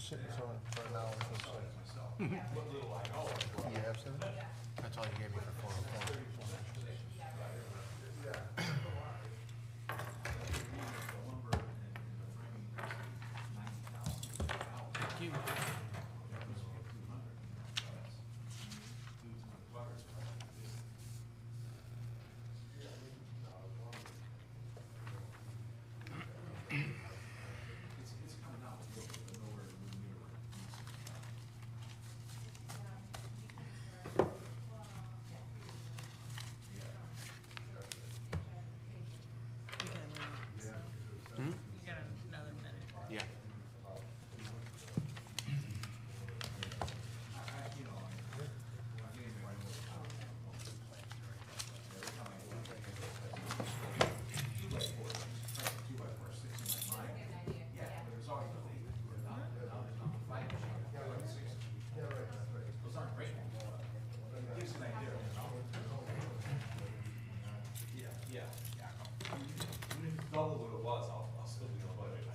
just sitting for an hour or so. Do you have some? That's all you gave me for 404. Thank you. You got another minute. Yeah. Double what it was, I'll still be on budget.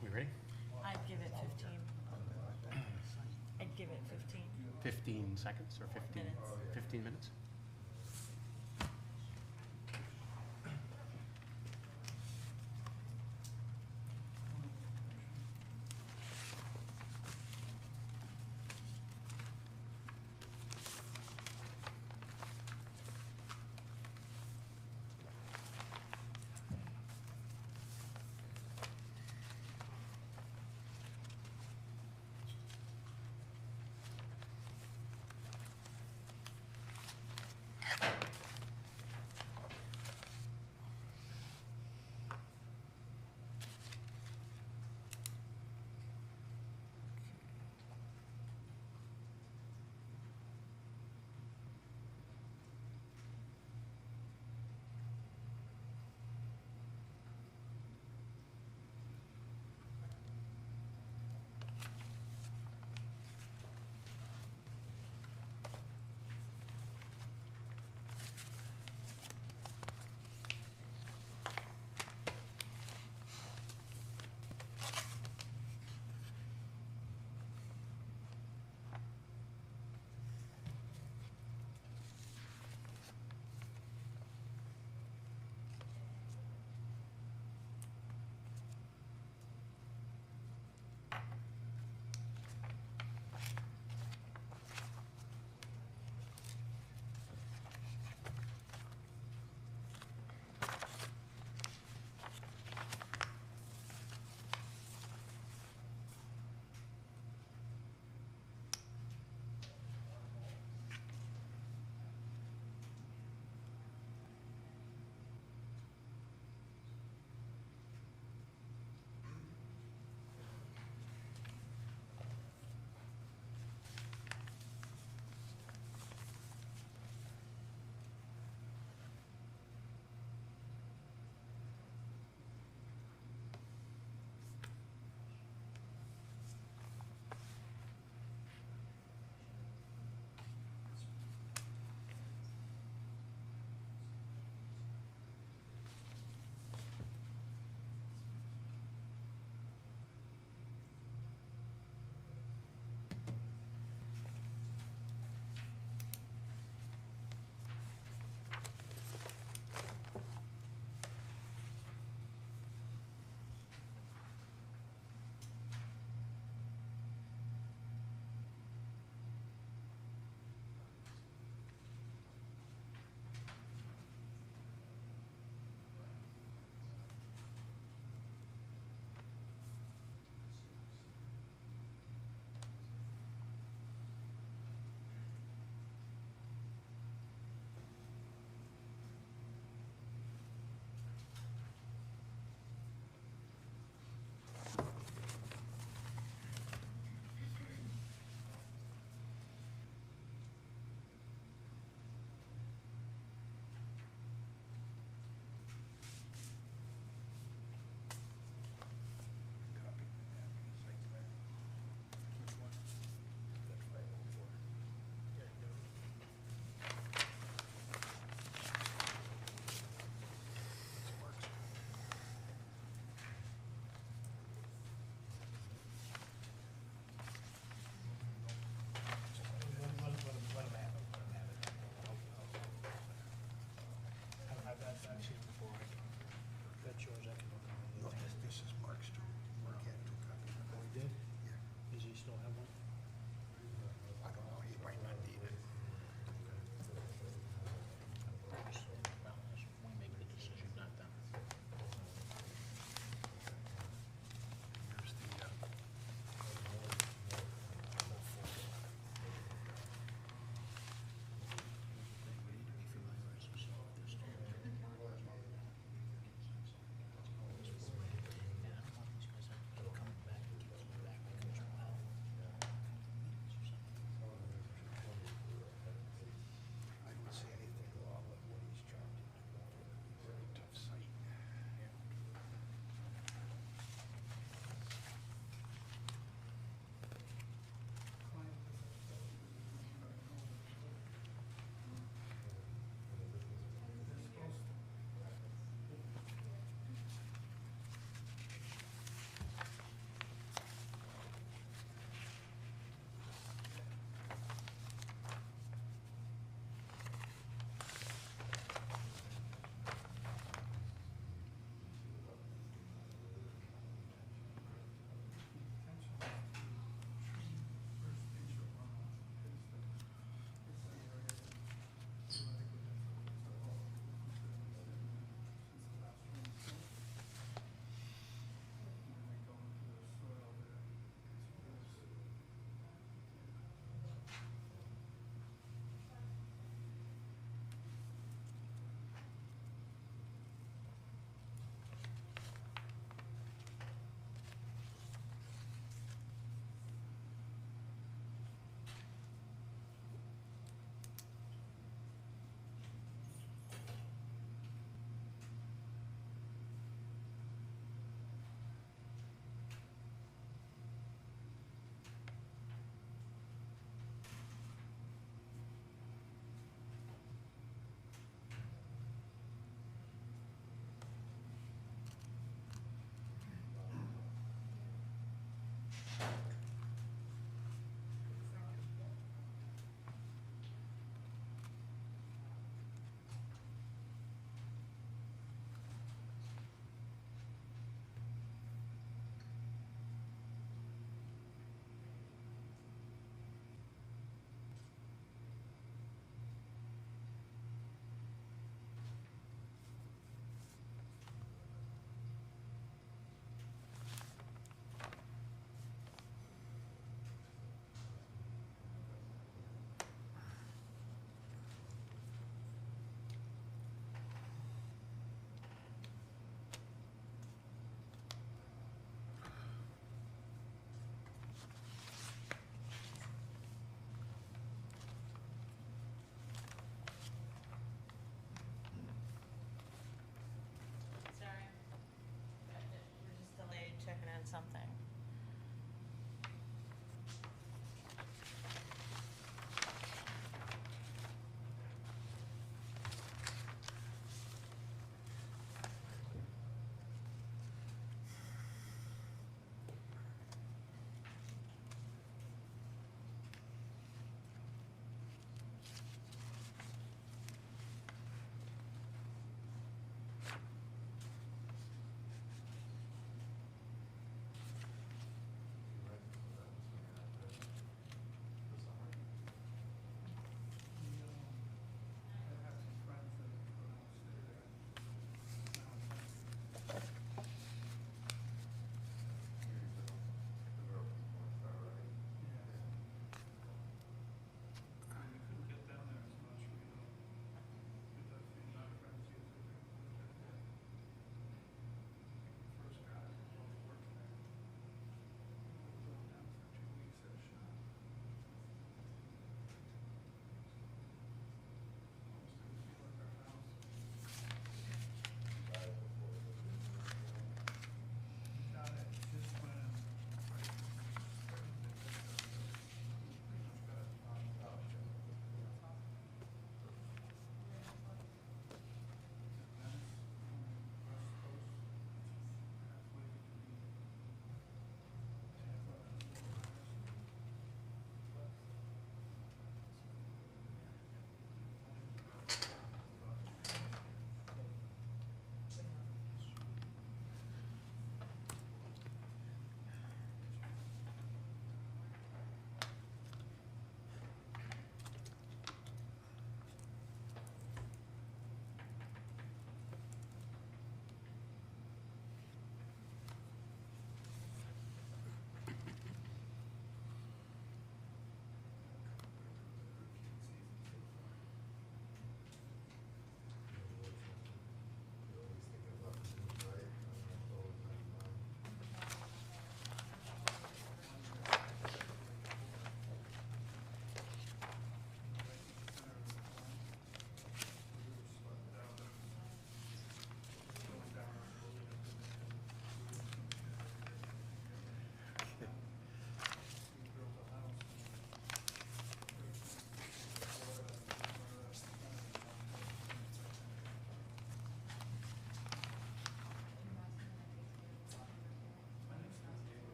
We ready? I'd give it 15. I'd give it 15. 15 seconds or 15 Minutes. 15 minutes?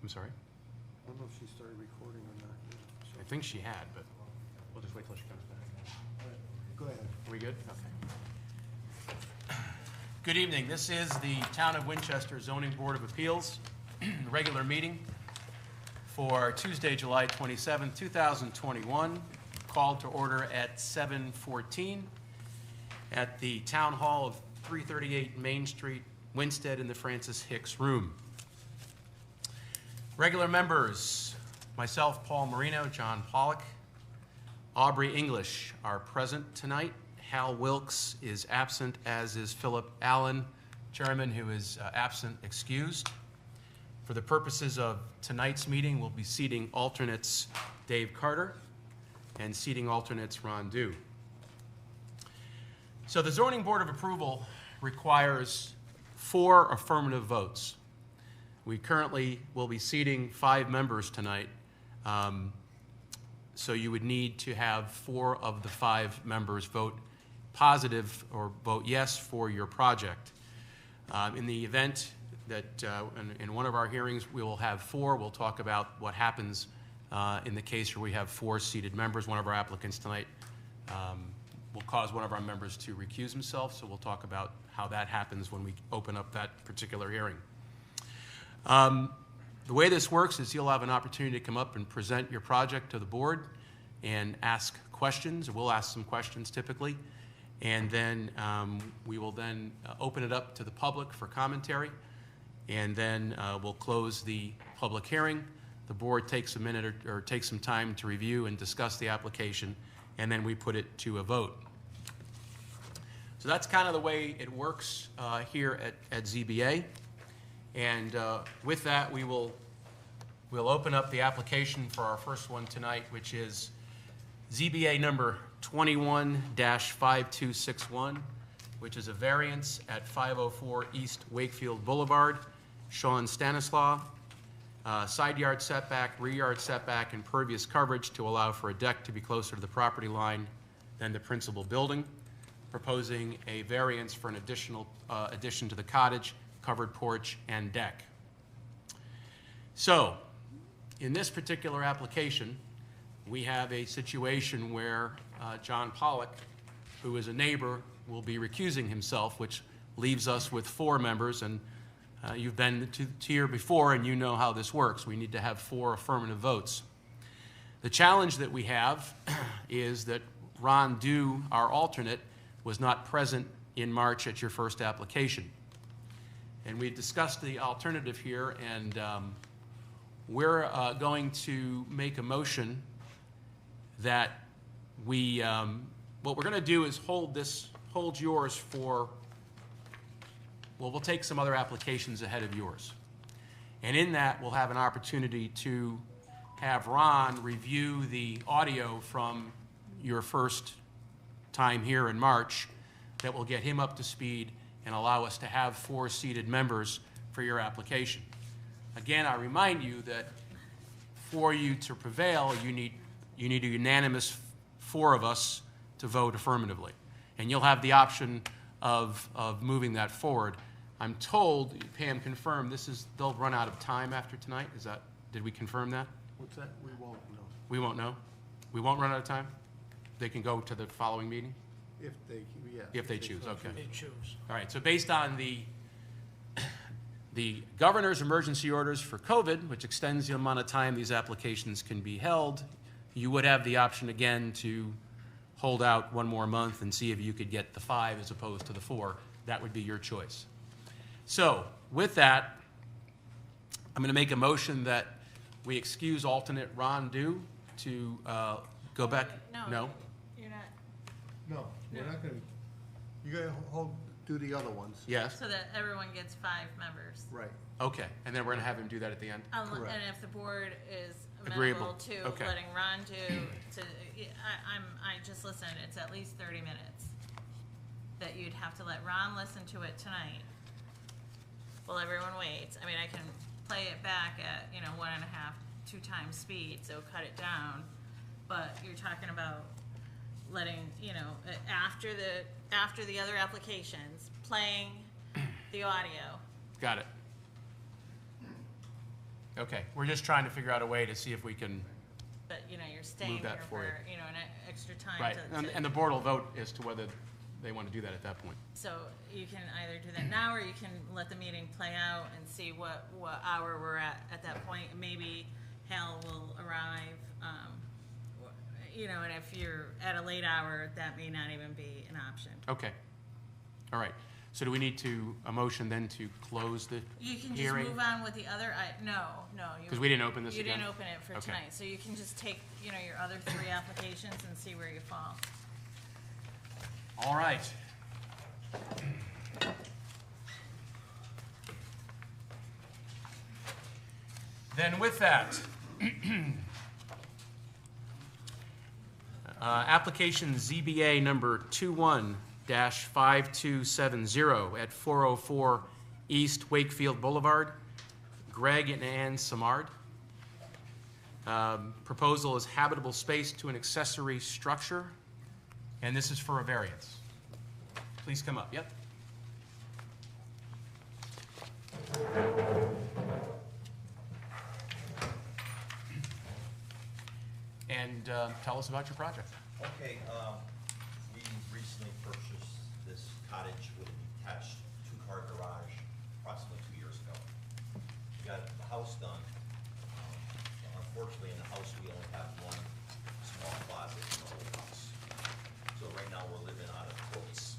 I'm sorry? I don't know if she started recording or not. I think she had, but we'll just wait till she comes back. Go ahead. Are we good? Okay. Good evening. This is the Town of Winchester Zoning Board of Appeals, regular meeting for Tuesday, July 27, 2021, called to order at 7:14 at the Town Hall of 338 Main Street, Winstead, in the Francis Hicks Room. Regular members, myself, Paul Marino, John Pollock, Aubrey English are present tonight. Hal Wilkes is absent, as is Philip Allen, chairman, who is absent excused. For the purposes of tonight's meeting, we'll be seating alternates Dave Carter and seating alternates Ron Dew. So the Zoning Board of Approval requires 4 affirmative votes. We currently will be seating 5 members tonight, so you would need to have 4 of the 5 members vote positive or vote yes for your project. In the event that in one of our hearings we will have 4, we'll talk about what happens in the case where we have 4 seated members. One of our applicants tonight will cause one of our members to recuse himself, so we'll talk about how that happens when we open up that particular hearing. The way this works is you'll have an opportunity to come up and present your project to the board and ask questions. We'll ask some questions typically, and then we will then open it up to the public for commentary, and then we'll close the public hearing. The board takes a minute or takes some time to review and discuss the application, and then we put it to a vote. So that's kind of the way it works here at ZBA. And with that, we'll open up the application for our first one tonight, which is ZBA number 21-5261, which is a variance at 504 East Wakefield Boulevard. Sean Stanislaw, side yard setback, rear yard setback, impervious coverage to allow for a deck to be closer to the property line than the principal building. Proposing a variance for an additional addition to the cottage, covered porch, and deck. So, in this particular application, we have a situation where John Pollock, who is a neighbor, will be recusing himself, which leaves us with 4 members, and you've been to here before and you know how this works. We need to have 4 affirmative votes. The challenge that we have is that Ron Dew, our alternate, was not present in March at your first application. And we discussed the alternative here, and we're going to make a motion that we, what we're going to do is hold yours for, well, we'll take some other applications ahead of yours. And in that, we'll have an opportunity to have Ron review the audio from your first time here in March that will get him up to speed and allow us to have 4 seated members for your application. Again, I remind you that for you to prevail, you need a unanimous 4 of us to vote affirmatively. And you'll have the option of moving that forward. I'm told, Pam confirmed, they'll run out of time after tonight. Did we confirm that? What's that? We won't know. We won't know? We won't run out of time? They can go to the following meeting? If they, yeah. If they choose, okay. They choose. All right, so based on the governor's emergency orders for COVID, which extends the amount of time these applications can be held, you would have the option again to hold out 1 more month and see if you could get the 5 as opposed to the 4. That would be your choice. So with that, I'm going to make a motion that we excuse alternate Ron Dew to go back. No. You're not, No, we're not gonna, you gotta do the other ones. Yes? so that everyone gets 5 members. Right. Okay, and then we're going to have him do that at the end? Correct. And if the board is Agreeable. amenable to Okay. letting Ron I just listened, it's at least 30 minutes that you'd have to let Ron listen to it tonight while everyone waits. I mean, I can play it back at, 1.5, 2 times speed, so cut it down. But you're talking about letting, after the other applications, playing the audio. Got it. Okay, we're just trying to figure out a way to see if we can, But, you know, you're staying Move that here for you. for, you know, an extra time right, and the board will vote as to whether they want to do that at that point. So you can either do that now, or you can let the meeting play out and see what hour we're at that point. Maybe Hal will arrive, you know, and if you're at a late hour, that may not even be an option. Okay, all right. So do we need a motion then to close the You can just hearing? move on with the other, no. Because we didn't open this You again? didn't open it for Okay. tonight, so you can just take, you know, your other 3 applications and see where you fall. All right. Then with that, application ZBA number 21-5270 at 404 East Wakefield Boulevard, Greg and Ann Samard. Proposal is habitable space to an accessory structure, and this is for a variance. Please come up, yep. And tell us about your project. Okay, we recently purchased this cottage with a detached 2-car garage approximately 2 years ago. We got the house done. Unfortunately, in the house, we only have one small closet in the whole house. So right now, we're living out of quotes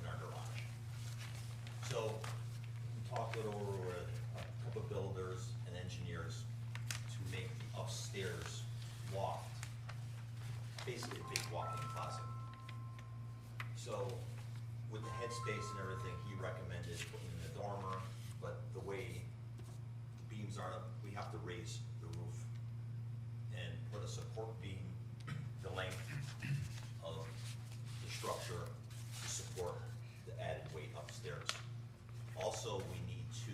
in our garage. So we talked it over with a couple of builders and engineers to make the upstairs loft basically a big walk-in closet. So with the headspace and everything, he recommended putting in a dormer, but the way the beams are, we have to raise the roof and put a support beam the length of the structure to support the added weight upstairs. Also, we need to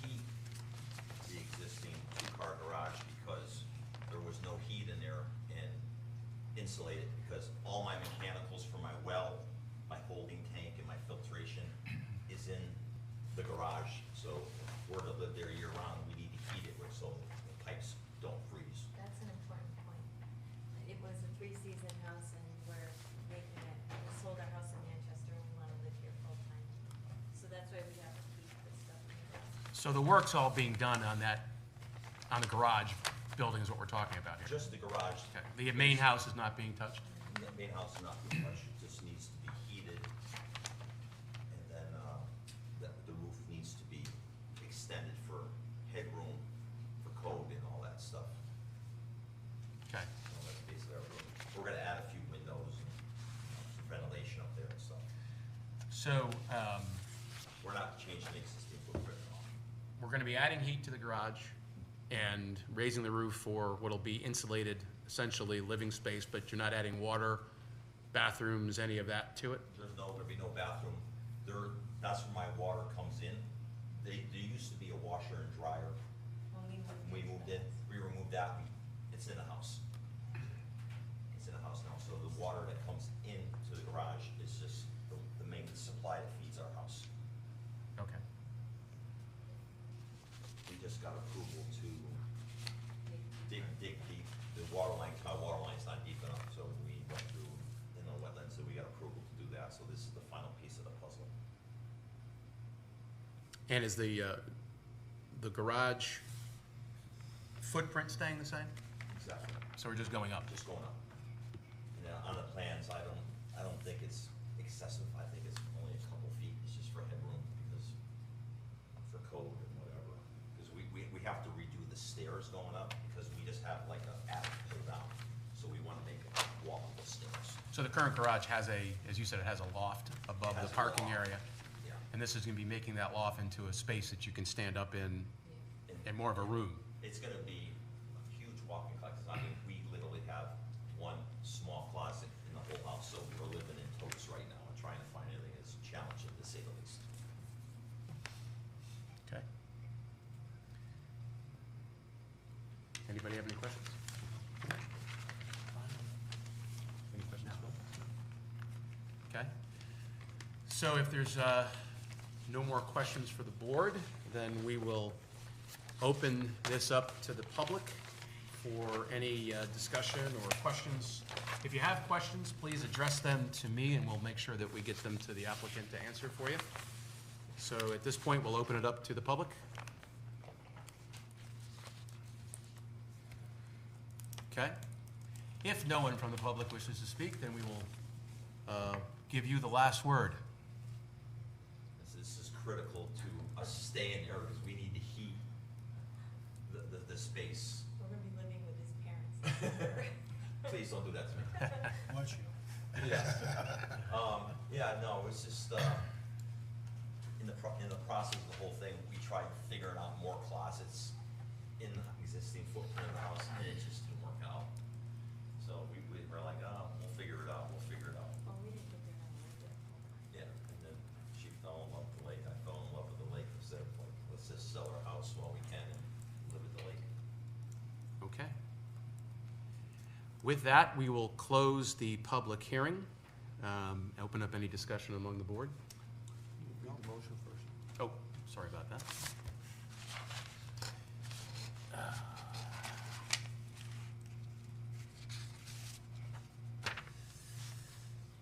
heat the existing 2-car garage because there was no heat in there, and insulate it because all my mechanicals for my well, my holding tank, and my filtration is in the garage. So if we're to live there year round, we need to heat it so the pipes don't freeze. That's an important point. It was a 3-season house and we're making it, we sold our house in Manchester and we want to live here full time. So that's why we have to keep this stuff in the house. So the work's all being done on the garage building is what we're talking about here. Just the garage. Okay. The main house is not being touched? The main house is not being touched, it just needs to be heated. And then, the roof needs to be extended for headroom, for code and all that stuff. Okay. So that's basically our room. We're gonna add a few windows and some ventilation up there and stuff. So We're not changing the existing footprint at all. we're going to be adding heat to the garage and raising the roof for what'll be insulated, essentially living space, but you're not adding water, bathrooms, any of that to it? There'll be no bathroom. That's where my water comes in. There used to be a washer and dryer. When We moved in, we removed that, it's in the house. It's in the house now, so the water that comes into the garage is just the main supply that feeds our house. Okay. We just got approval to dig deep. The water line, my water line's not deep enough, so we went through in the wetlands, so we got approval to do that, so this is the final piece of the puzzle. And is the garage footprint staying the same? Exactly. So we're just going up? Just going up. And on the plans, I don't think it's excessive, I think it's only a couple feet, it's just for headroom, because, for code and whatever. Because we have to redo the stairs going up, because we just have like an attic pull down, so we wanna make it walkable stairs. So the current garage has as you said, it has a loft above It the has a parking loft. area. Yeah. And this is going to be making that loft into a space that you can stand up in, And and more of a room. it's gonna be a huge walk-in closet, I mean, we literally have one small closet in the whole house, so we're living in totes right now, and trying to find anything that's challenging, to say the least. Okay. Anybody have any questions? Any questions? Okay. So if there's no more questions for the board, then we will open this up to the public for any discussion or questions. If you have questions, please address them to me, and we'll make sure that we get them to the applicant to answer for you. So at this point, we'll open it up to the public. Okay? If no one from the public wishes to speak, then we will give you the last word. This is critical to us staying there because we need to heat the space. We're gonna be living with his parents. Please don't do that to me. Watch you. Yes. Yeah, no, it's just, in the process of the whole thing, we tried figuring out more closets in the existing footprint of the house, and it just didn't work out. So we were like, we'll figure it out. Well, we didn't figure it out like that. Yeah, and then she fell in love with the lake, I fell in love with the lake, instead of like, let's just sell our house while we can and live at the lake. Okay. With that, we will close the public hearing. Open up any discussion among the board. Read the motion first. Oh, sorry about that.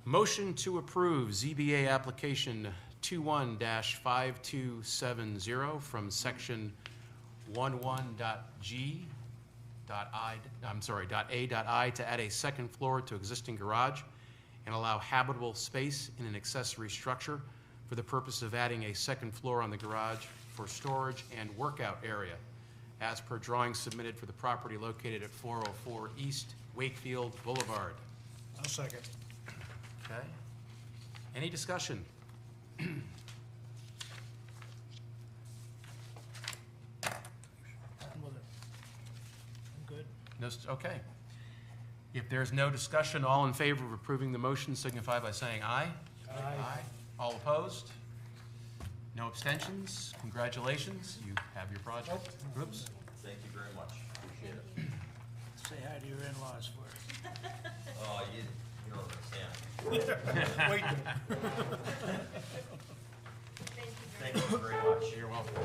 Motion to approve ZBA application 21-5270 from section 11.G.I to add a second floor to existing garage and allow habitable space in an accessory structure for the purpose of adding a second floor on the garage for storage and workout area, as per drawings submitted for the property located at 404 East Wakefield Boulevard. I'll second. Okay. Any discussion? I'm with it. I'm good. No, okay. If there's no discussion, all in favor of approving the motion signify by saying aye. Aye. All opposed? No abstentions? Congratulations, you have your project. Oops. Thank you very much, appreciate it. Say hi to your in-laws first. Oh, you don't understand. Wait. Thank you very much. You're welcome.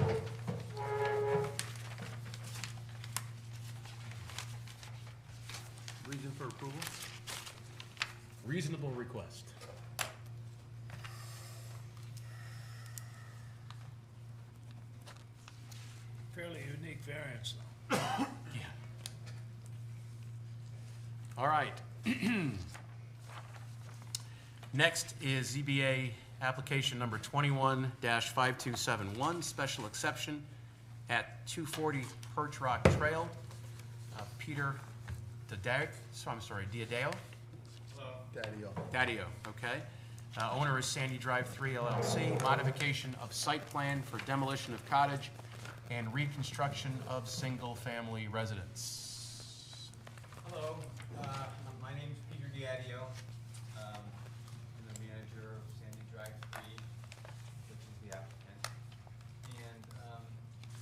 Reason for approval? Reasonable request. Fairly unique variance, though. Yeah. All right. Next is ZBA application number 21-5271, special exception at 240 Perch Rock Trail. Peter Diadeo? Daddio, okay. Owner is Sandy Drive 3 LLC, modification of site plan for demolition of cottage and reconstruction of single-family residence. Hello, my name's Peter Diaddio. I'm the manager of Sandy Drive 3, which is the applicant. And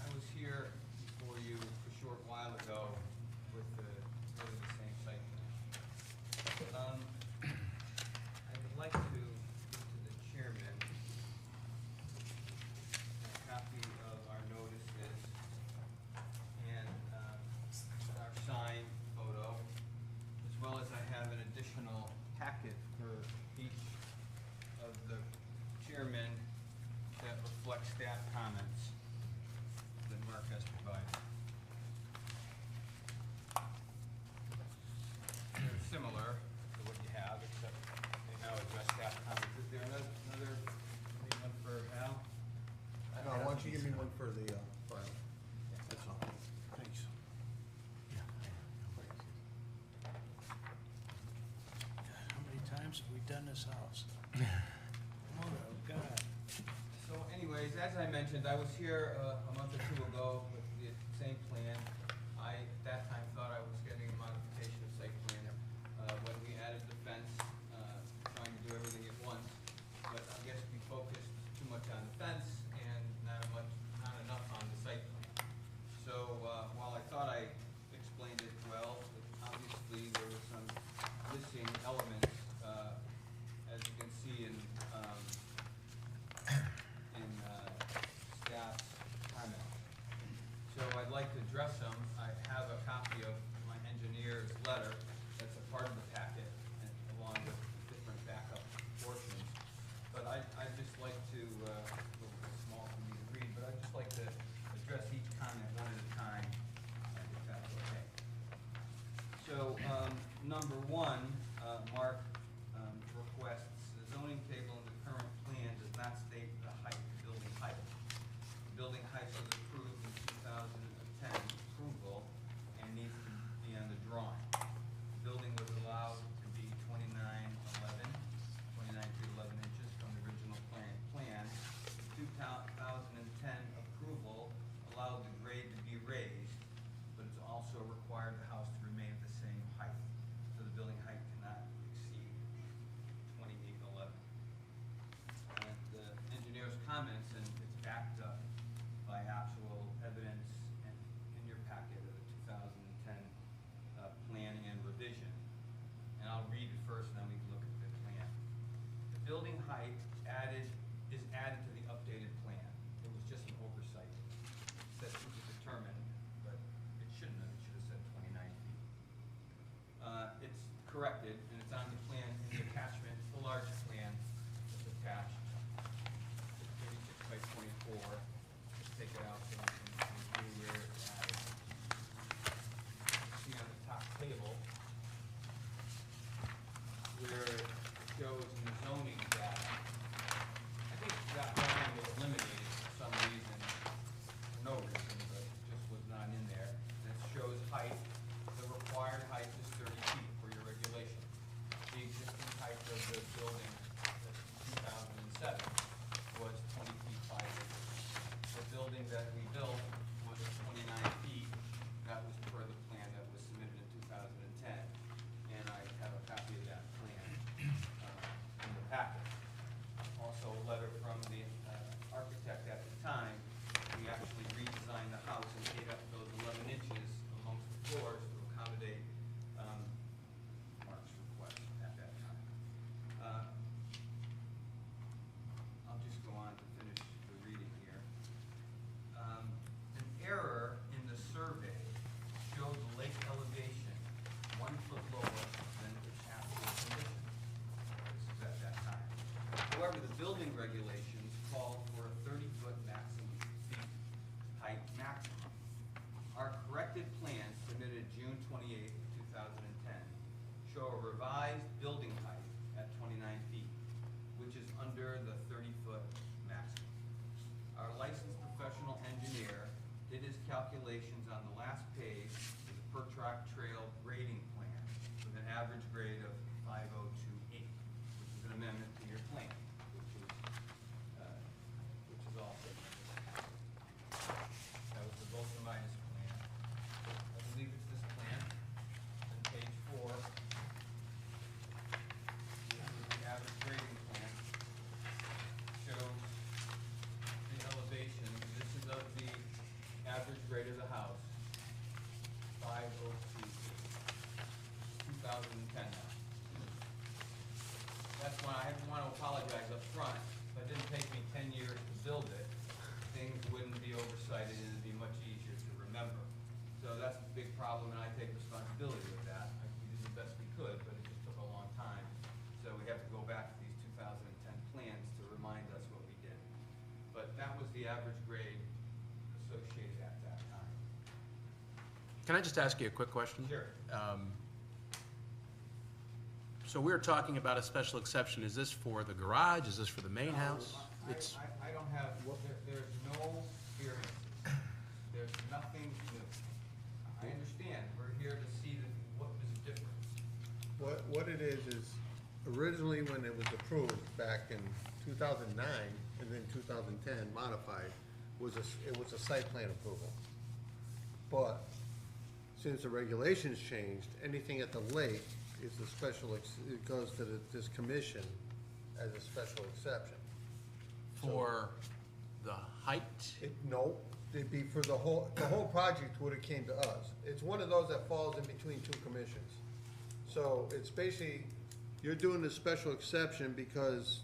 I was here before you a short while ago with really the same site plan. I would like to give to the chairman a copy of our notices and our sign photo, as well as I have an additional packet for each of the chairmen that reflects staff comments that Mark has provided. They're similar to what you have, except they now address staff comments. Is there another maybe one for Al? No, why don't you give me one for the, file? That's all. Thanks. God, how many times have we done this house? Oh, God. So anyways, as I mentioned, I was here a month or two ago with the same plan. I, at that time, thought I was getting a modification of site plan when we added the fence, trying to do everything at once. But I guess we focused too much on the fence and not enough on the site plan. So while I thought I explained it well, obviously there were some missing elements, as you can see in staff's comment. I'd like to address them. I have a copy of my engineer's letter that's a part of the packet, and along with different backup portions. But I'd just like to, a little bit small for me to read, but I'd just like to address each comment one at a time, if that's okay. So, number one, Mark requests, the zoning table in the current plan does not state the height, the building height. The building height was approved in 2010 approval and needs to be on the drawing. The building was allowed to be 29 feet 11 inches from the original plan. The 2010 approval allowed the grade to be raised, but it's also required the house to remain at the same height. So the building height cannot exceed 28.11. And the engineer's comments, and it's backed up by actual evidence in your packet of the 2010 plan and revision. And I'll read it first, and then we can look at the plan. The building height is added to the updated plan. It was just an oversight. It said to be determined, but it shouldn't have. It should have said 29 feet. It's corrected, and it's on the plan in the attachment, the large plan that's attached. 36 by 24. Let's take it out so we can see where it's added. See on the top table where it shows in the zoning data. I think that line was eliminated for some reason, for no reason, but it just was not in there. And it shows height, the required height is 30 feet for your regulation. The existing height of the building in 2007 was 20 feet 5 inches. The building that we built was 29 feet. That was per the plan that was submitted in 2010. And I have a copy of that plan in the packet. Also a letter from the architect at the time. We actually redesigned the house and ate up those 11 inches amongst the floors to accommodate Mark's request at that time. I'll just go on to finish the reading here. An error in the survey showed the lake elevation 1 foot lower than its actual condition. This is at that time. However, the building regulations call for a 30-foot maximum feet height maximum. Our corrected plans submitted June 28, 2010, show a revised building height at 29 feet, which is under the 30-foot maximum. Our licensed professional engineer did his calculations on the last page of the Perch Trail grading plan with an average grade of 5028, which is an amendment to your plan, which is also. That was the Volta minus plan. I believe it's this plan on page 4. This is the average grading plan. Shows the elevation. This is of the average grade of the house. 502 feet. 2010 now. That's why I want to apologize up front. If it didn't take me 10 years to build it, things wouldn't be oversighted and it'd be much easier to remember. So that's a big problem, and I take responsibility with that. We did the best we could, but it just took a long time. So we have to go back to these 2010 plans to remind us what we did. But that was the average grade associated at that time. Can I just ask you a quick question? Sure. So we're talking about a special exception. Is this for the garage? Is this for the main house? It's, I don't have, there's no variances. There's nothing new. I understand, we're here to see what is different. What it is originally when it was approved back in 2009 and then 2010 modified, it was a site plan approval. But since the regulations changed, anything at the lake is a special, it goes to this commission as a special exception. for the height? No, it'd be for the whole project would have came to us. It's one of those that falls in between two commissions. So it's basically, you're doing a special exception because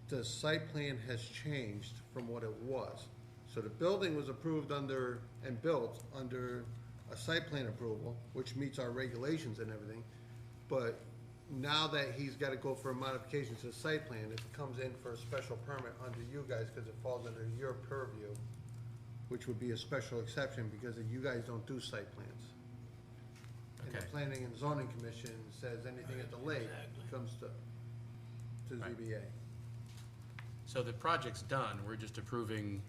the site plan has changed from what it was. So the building was approved under, and built under a site plan approval, which meets our regulations and everything. But now that he's gotta go for a modification to the site plan, it comes in for a special permit under you guys, cause it falls under your purview, which would be a special exception, because you guys don't do site plans. And the Okay. Planning and Zoning Commission says anything at the lake comes to Right. ZBA. So the project's done, we're just approving,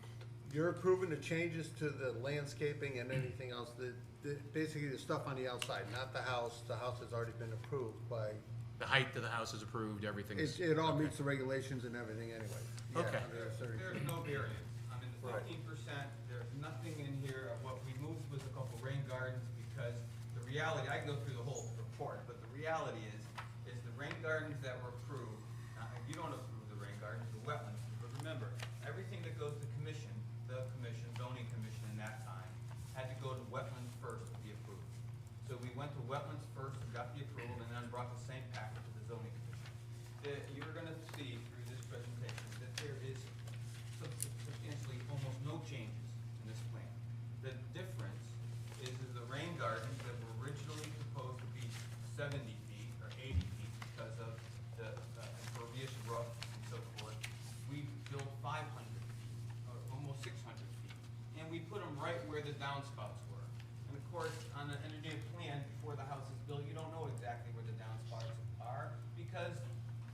You're approving the changes to the landscaping and anything else, basically the stuff on the outside, not the house. The house has already been approved by, the height of the house is approved, everything's. it all okay. meets the regulations and everything anyway. Yeah, Okay. under the 30. There's no variance. I mean, the Right. 15%, there's nothing in here. What we moved was a couple rain gardens because the reality, I can go through the whole report, but the reality is the rain gardens that were approved, you don't approve the rain gardens, the wetlands. But remember, everything that goes to commission, the commission, zoning commission in that time, had to go to wetlands first to be approved. So we went to wetlands first and got the approval and then brought the same package to the zoning commission. You're gonna see through this presentation that there is substantially almost no changes in this plan. The difference is the rain gardens that were originally proposed to be 70 feet or 80 feet because of the impervious roof and so forth. We built 500 feet, or almost 600 feet, and we put them right where the downspouts were. And of course, on an engineered plan, before the house is built, you don't know exactly where the downspouts are because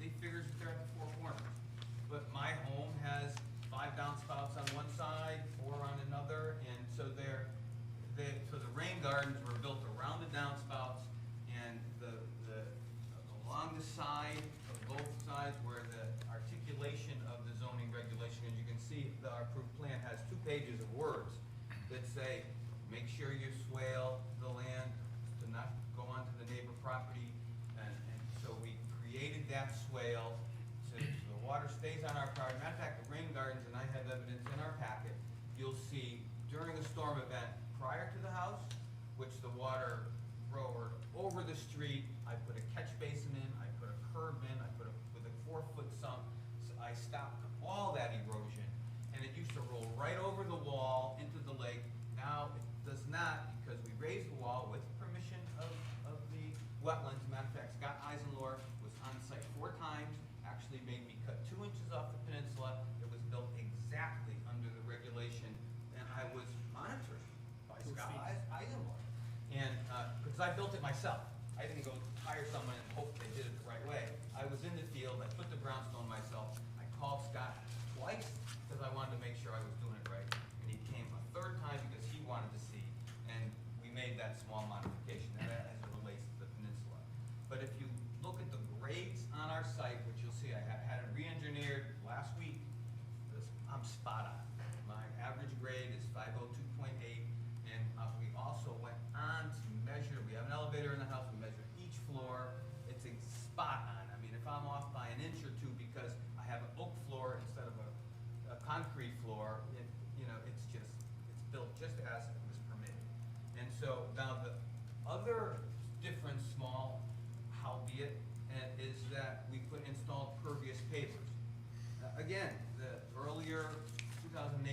they figure they're at the four corners. But my home has 5 downspouts on one side, 4 on another, and so so the rain gardens were built around the downspouts, and along the side of both sides where the articulation of the zoning regulation, as you can see, our approved plan has 2 pages of words that say, make sure you swale the land to not go onto the neighbor property, and so we created that swale so the water stays on our property. Matter of fact, the rain gardens, and I have evidence in our packet, you'll see during a storm event prior to the house, which the water roared over the street, I put a catch basin in, I put a curb in, I put with a 4-foot sump, so I stopped all that erosion, and it used to roll right over the wall into the lake. Now it does not, because we raised the wall with permission of the wetlands. Matter of fact, Scott Eisenlohr was on site 4 times, actually made me cut 2 inches off the peninsula. It was built exactly under the regulation, and I was monitored by Scott Eisenlohr. And, because I built it myself. I didn't go hire someone and hope they did it the right way. I was in the field, I put the brownstone myself. I called Scott twice because I wanted to make sure I was doing it right. And he came a 3rd time because he wanted to see, and we made that small modification as it relates to the peninsula. But if you look at the grades on our site, which you'll see, I had it re-engineered last week, I'm spot on. My average grade is 502.8, and we also went on to measure, we have an elevator in the house, we measure each floor, it's a spot on. I mean, if I'm off by an inch or 2 because I have an oak floor instead of a concrete floor, it's built just as it was permitted. And so now the other difference, small, howbeit, is that we installed pervious pavers. Again, the earlier 2018,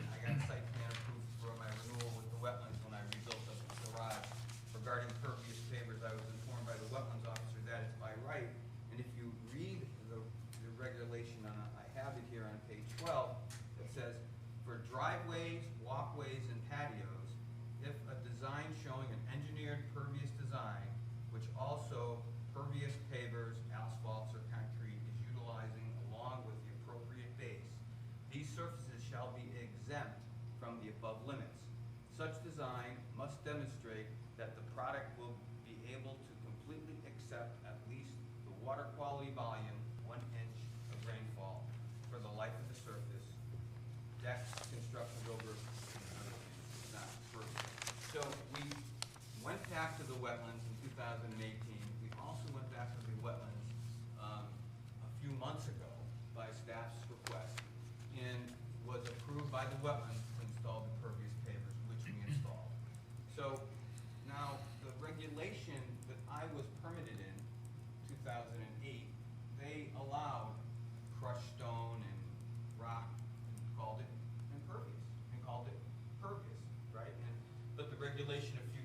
I got site plan approved for my renewal with the wetlands when I rebuilt the garage. Regarding pervious pavers, I was informed by the wetlands officer that it's by right. And if you read the regulation, I have it here on page 12, it says, for driveways, walkways, and patios, if a design showing an engineered pervious design, which also pervious pavers, asphalts, or concrete is utilizing along with the appropriate base, these surfaces shall be exempt from the above limits. Such design must demonstrate that the product will be able to completely accept at least the water quality volume, 1 inch of rainfall for the life of the surface. Decks, constructions over another inch is not pervious. So we went back to the wetlands in 2018. We also went back to the wetlands a few months ago by staff's request and was approved by the wetlands to install the pervious pavers, which we installed. So now the regulation that I was permitted in 2008, they allowed crushed stone and rock and called it impervious.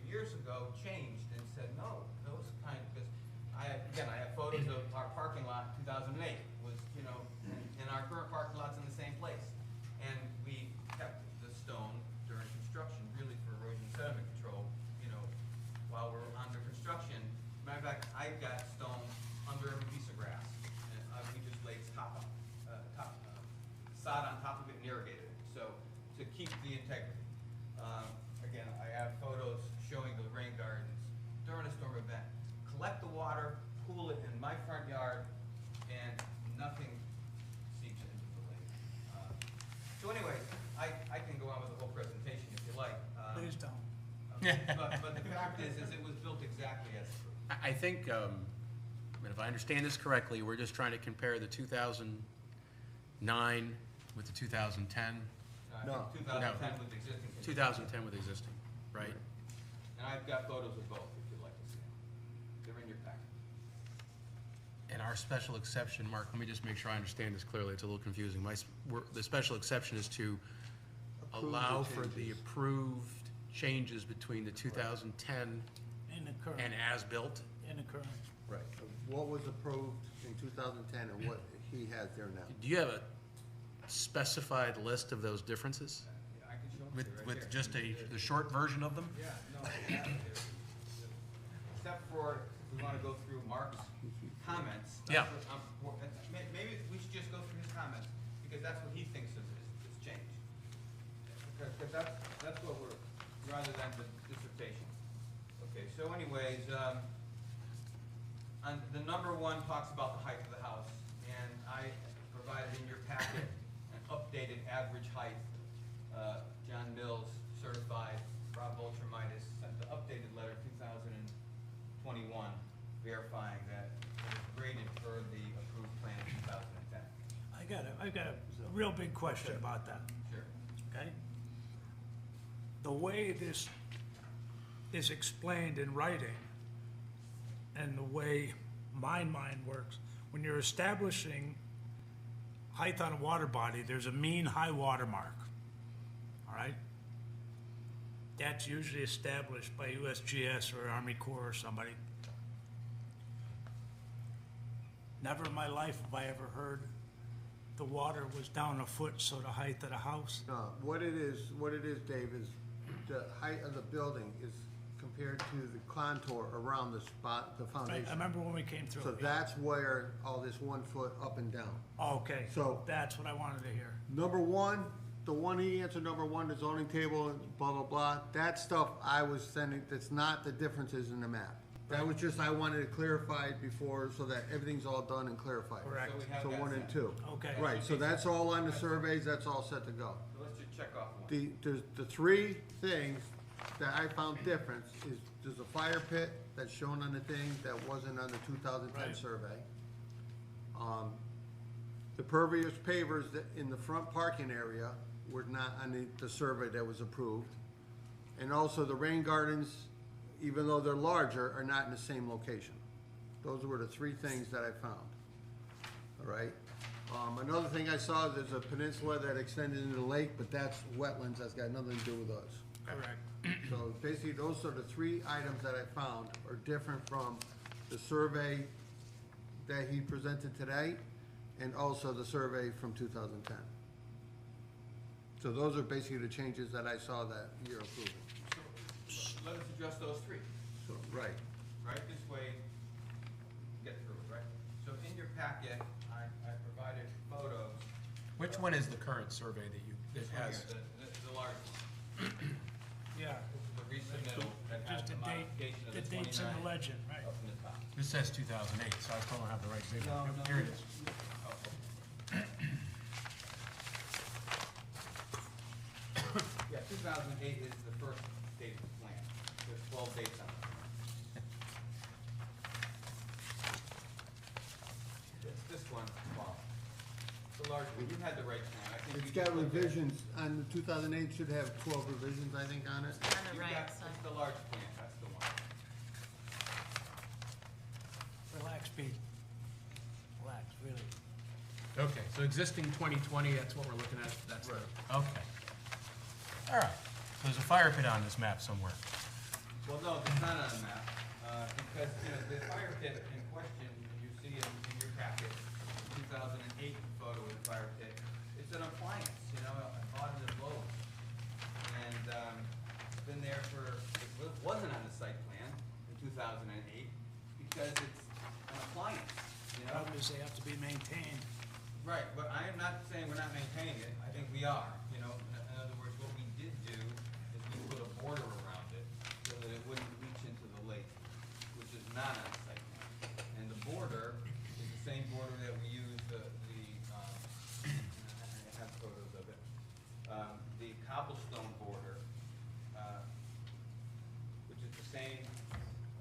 years ago changed and said, no, those kind, because I have photos of our parking lot in 2008, was, you know, and our current parking lot's in the same place. And we kept the stone during construction, really for erosion sediment control, you know, while we're under construction. Matter of fact, I got stone under every piece of grass, and we just laid sod on top of it and irrigated it, so to keep the integrity. Again, I have photos showing the rain gardens during a storm event. Collect the water, pool it in my front yard, and nothing seeps into the lake. So anyway, I can go on with the whole presentation if you like. Please don't. But the fact is it was built exactly as approved. I think, if I understand this correctly, we're just trying to compare the 2009 with the 2010, No. 2010 with existing conditions. 2010 with existing, right? And I've got photos of both if you'd like to see them. They're in your packet. And our special exception, Mark, let me just make sure I understand this clearly, it's a little confusing. The special exception is to Approve the allow for the changes. approved changes between the 2010 In the current, and as-built. in the current. Right. What was approved in 2010 and what he has there now. Do you have a specified list of those differences? I can show them to With, you right with here. just the short version of them? Yeah, no, I have it there. Except for, if we wanna go through Mark's comments. Yeah. Maybe we should just go through his comments, because that's what he thinks is changed. Because that's what we're, rather than the dissertation. Okay, so anyways, and the number one talks about the height of the house, and I provided in your packet an updated average height. John Mills, certified, Rob Voltramitis sent the updated letter 2021, verifying that it was graded per the approved plan in 2010. I got a real big question about that, Sure. okay? The way this is explained in writing and the way my mind works, when you're establishing height on a water body, there's a mean high water mark, all right? That's usually established by USGS or Army Corps or somebody. Never in my life have I ever heard the water was down a foot, so the height of the house. No, what it is, Dave, is the height of the building is compared to the contour around the spot, the I foundation. remember when we came through. So that's where all this 1 foot up and down. Okay, So- that's what I wanted to hear. Number one, the one he answered, number one, the zoning table, and blah, blah, blah, that stuff I was sending, that's not the differences in the map. That was just, I wanted it clarified before, so that everything's all done and clarified. Correct. So we have So that 1 and set. 2. Okay. Right, so that's all on the surveys, that's all set to go. So let's just check off one. There's the three things that I found difference is, there's a fire pit that's shown on the thing that wasn't on the 2010 Right. survey. The pervious pavers that in the front parking area were not on the survey that was approved. And also the rain gardens, even though they're larger, are not in the same location. Those were the three things that I found. All right? Another thing I saw, there's a peninsula that extended into the lake, but that's wetlands, that's got nothing to do with us. Correct. So basically, those are the three items that I found are different from the survey that he presented today, and also the survey from 2010. So those are basically the changes that I saw that you're approving. So let us address those three, So, right. right? This way, get through it, right? So in your packet, I provided photos. Which one is the current survey that This one has? here, the large one. Yeah, This is the resubmittal that has just the the date, modification of the the dates in 29 the legend, right? up in the top. This says 2008, so I still don't have the right date. No, no. Here it is. Yeah, 2008 is the first date of the plan. There's 12 dates on it. This one, well, the large one, you had the right plan. I think It's you got just looked at it. revisions, on the 2008 should have 12 revisions, I think, on it. On the You've right got, side. it's the large plan, that's the one. Relax, Pete. Relax, really. Okay, so existing 2020, that's what we're looking at, that's the, okay. All right, so there's a fire pit on this map somewhere. Well, no, it's not on the map, because, you know, the fire pit in question, you see in your packet, 2008 photo of the fire pit, it's an appliance, you know, I bought it at Lowe's. And, it's been there it wasn't on the site plan in 2008, because it's an appliance, you know? Problem is they have to be maintained. Right, but I am not saying we're not maintaining it, I think we are, you know, in other words, what we did do is we put a border around it so that it wouldn't reach into the lake, which is not on the site plan. And the border is the same border that we use I have photos of it, the cobblestone border, which is the same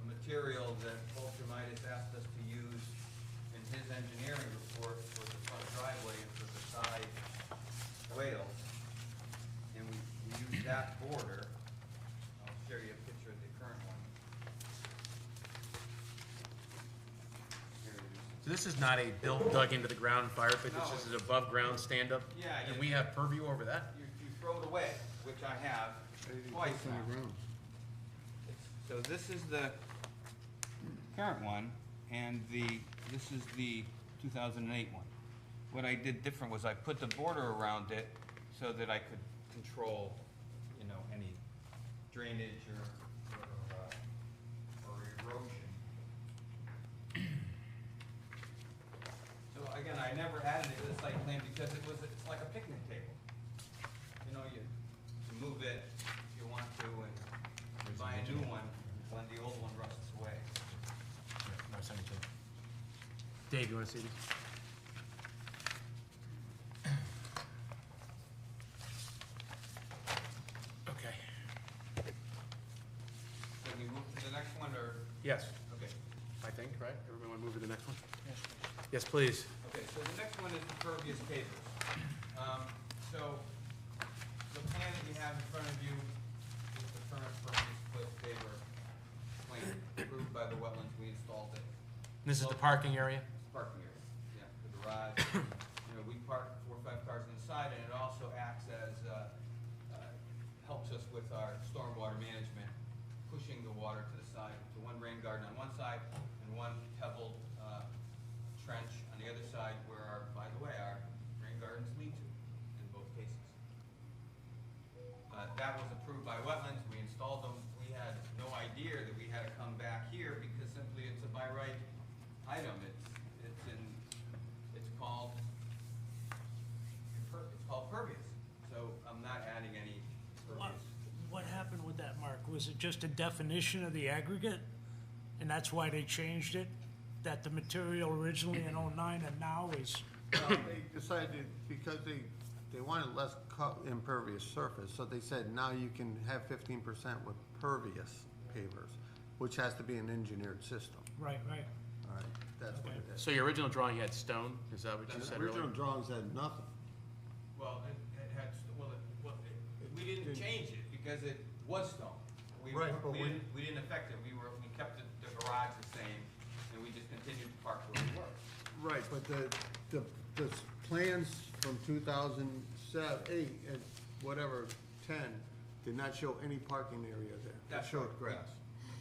material that Ultramitis asked us to use in his engineering report for the front driveway and for the side swales. And we use that border. I'll show you a picture of the current one. Here it is. So this is not a dug into the ground fire pit, this is an above ground stand-up? Yeah, And you- we have purview over that? You throw it away, which I have twice now. So this is the current one, and this is the 2008 one. What I did different was I put the border around it so that I could control, you know, any drainage or erosion. So again, I never added it to the site plan because it's like a picnic table. You know, you move it if you want to, and you buy a new one when the old one rusts away. No, send it to me. Dave, you wanna see these? Okay. So we move to the next one, or? Yes, Okay. I think, right? Everyone wanna move to the next one? Yes, please. Okay, so the next one is the pervious pavers. So the plan that you have in front of you is the current pervious paver plan approved by the wetlands. We installed it. This is the parking area? Parking area, yeah, the garage. You know, we park 4 or 5 cars inside, and it also acts as, helps us with our stormwater management, pushing the water to the side, to one rain garden on one side and one pebbled trench on the other side where by the way, our rain gardens lead to in both cases. That was approved by wetlands. We installed them. We had no idea that we had to come back here because simply it's a by right item. It's called pervious. So I'm not adding any pervious. What happened with that, Mark? Was it just a definition of the aggregate? And that's why they changed it? That the material originally in '09 and now is, They decided, because they wanted less impervious surface, so they said now you can have 15% with pervious pavers, which has to be an engineered system. right. All right, that's what it is. So your original drawing had stone, is that what you The said earlier? original drawings had nothing. Well, it had, we didn't change it because it was stone. Right, but We didn't affect it. We kept the garage the same, and we just continued to park where we were. Right, but the plans from 2008 and whatever, 10, did not show any parking area there. It That's showed right. grass.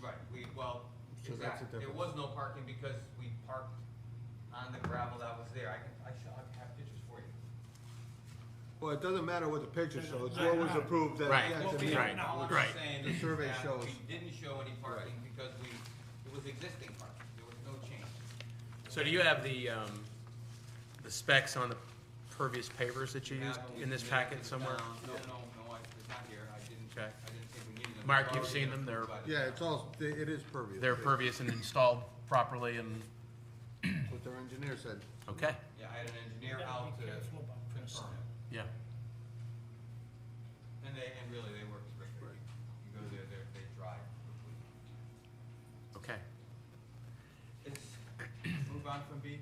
Right, So that's the exactly. There difference. was no parking because we parked on the gravel that was there. I have pictures for you. Well, it doesn't matter what the picture shows, what was approved that. Right. yeah, Well, to we me. don't All I'm Right. saying The is survey that shows. we didn't show any parking because it was existing parking. There was no change. So do you have the specs on the pervious pavers that you used in this packet somewhere? No, it's not here. I didn't Okay. think we needed them. Mark, It's you've already seen them. approved by the Yeah, town. it's all, it is pervious. They're pervious and installed properly and, That's what their engineer said. okay, Yeah, I had an engineer You gotta out be to careful about confirm it. yeah. And really, they work terrific. You go there, they drive quickly. Okay. Move on from B.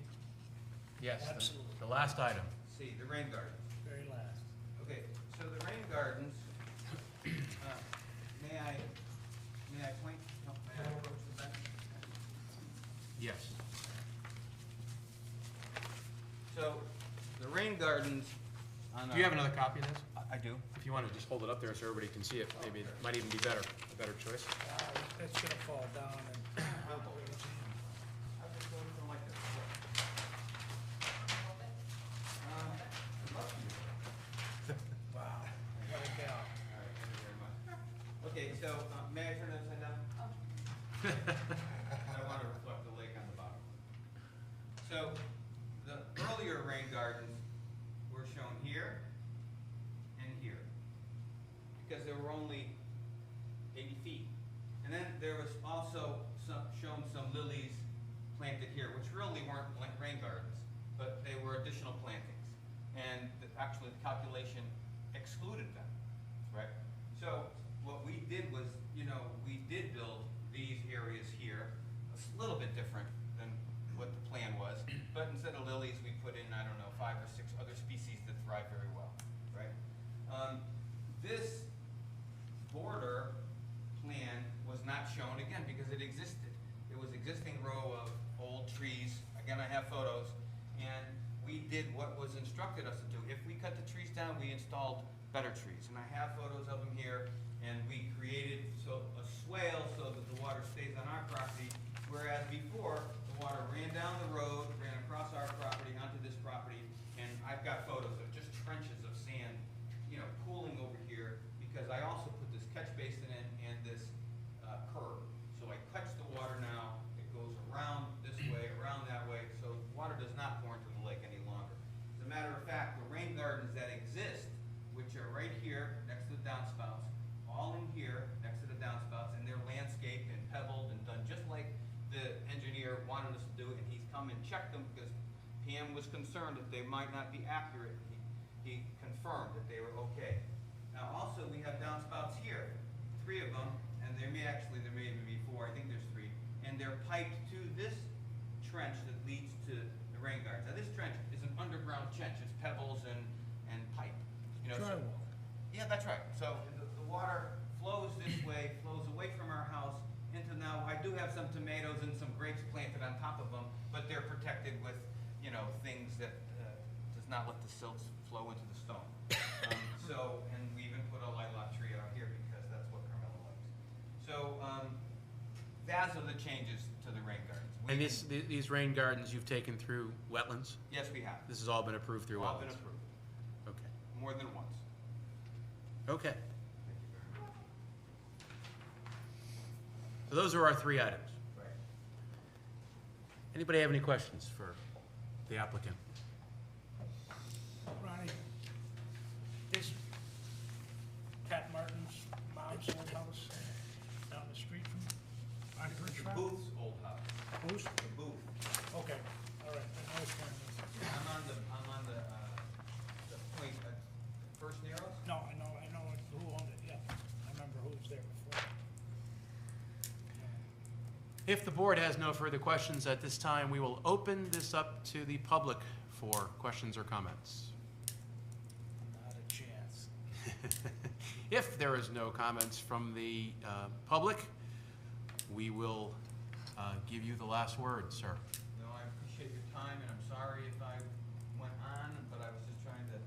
Yes, Absolutely. the last item. C, the rain garden. Very last. Okay, so the rain gardens, may I point, no, may I approach the bench? Yes. So, the rain gardens on Do you have another copy of this? I do. If you want to just hold it up there so everybody can see it, maybe it might even be better, a better choice. It's gonna fall down and. Wow, what a gal. Okay, so, may I turn it upside down? I want to reflect the lake on the bottom. So, the earlier rain gardens were shown here and here, because there were only 80 feet. And then there was also shown some lilies planted here, which really weren't rain gardens, but they were additional plantings. And actually, the calculation excluded them, right? So, what we did was, we did build these areas here, a little bit different than what the plan was, but instead of lilies, we put in, 5 or 6 other species that thrive very well, right? This border plan was not shown again because it existed. It was existing row of old trees. Again, I have photos, and we did what was instructed us to do. If we cut the trees down, we installed better trees, and I have photos of them here. And we created a swale so that the water stays on our property, whereas before, the water ran down the road, ran across our property, onto this property, and I've got photos of just trenches of sand, pooling over here, because I also put this catch basin in and this curb. So I catch the water now, it goes around this way, around that way, so water does not pour into the lake any longer. As a matter of fact, the rain gardens that exist, which are right here next to the downspouts, all in here next to the downspouts, and they're landscaped and pebbled and done just like the engineer wanted us to do, and he's come and checked them because Pam was concerned that they might not be accurate. He confirmed that they were okay. Now also we have downspouts here, 3 of them, and there may even be 4, I think there's 3, and they're piped to this trench that leads to the rain gardens. Now this trench is an underground trench, it's pebbles and pipe. Drywall. Yeah, that's right. So the water flows this way, flows away from our house into now, I do have some tomatoes and some grapes planted on top of them, but they're protected with, things that does not let the silts flow into the stone. And we even put a lilac tree out here because that's what Carmela likes. So, those are the changes to the rain gardens. And these rain gardens you've taken through wetlands? Yes, we have. This has all been approved through All wetlands? been approved, Okay. more than once. Okay. Thank you very much. So those are our 3 items. Right. Anybody have any questions for the applicant? Ronnie, is Pat Martin's mom's old house down the street from Perch Road? Booth's old house. Who's? The Booth. Okay, all right, I was trying to, I'm on the point at First Narrows. no, I know who owned it, yeah. I remember who was there before. If the board has no further questions at this time, we will open this up to the public for questions or comments. Not a chance. If there is no comments from the public, we will give you the last word, sir. No, I appreciate your time, and I'm sorry if I went on, but I was just trying to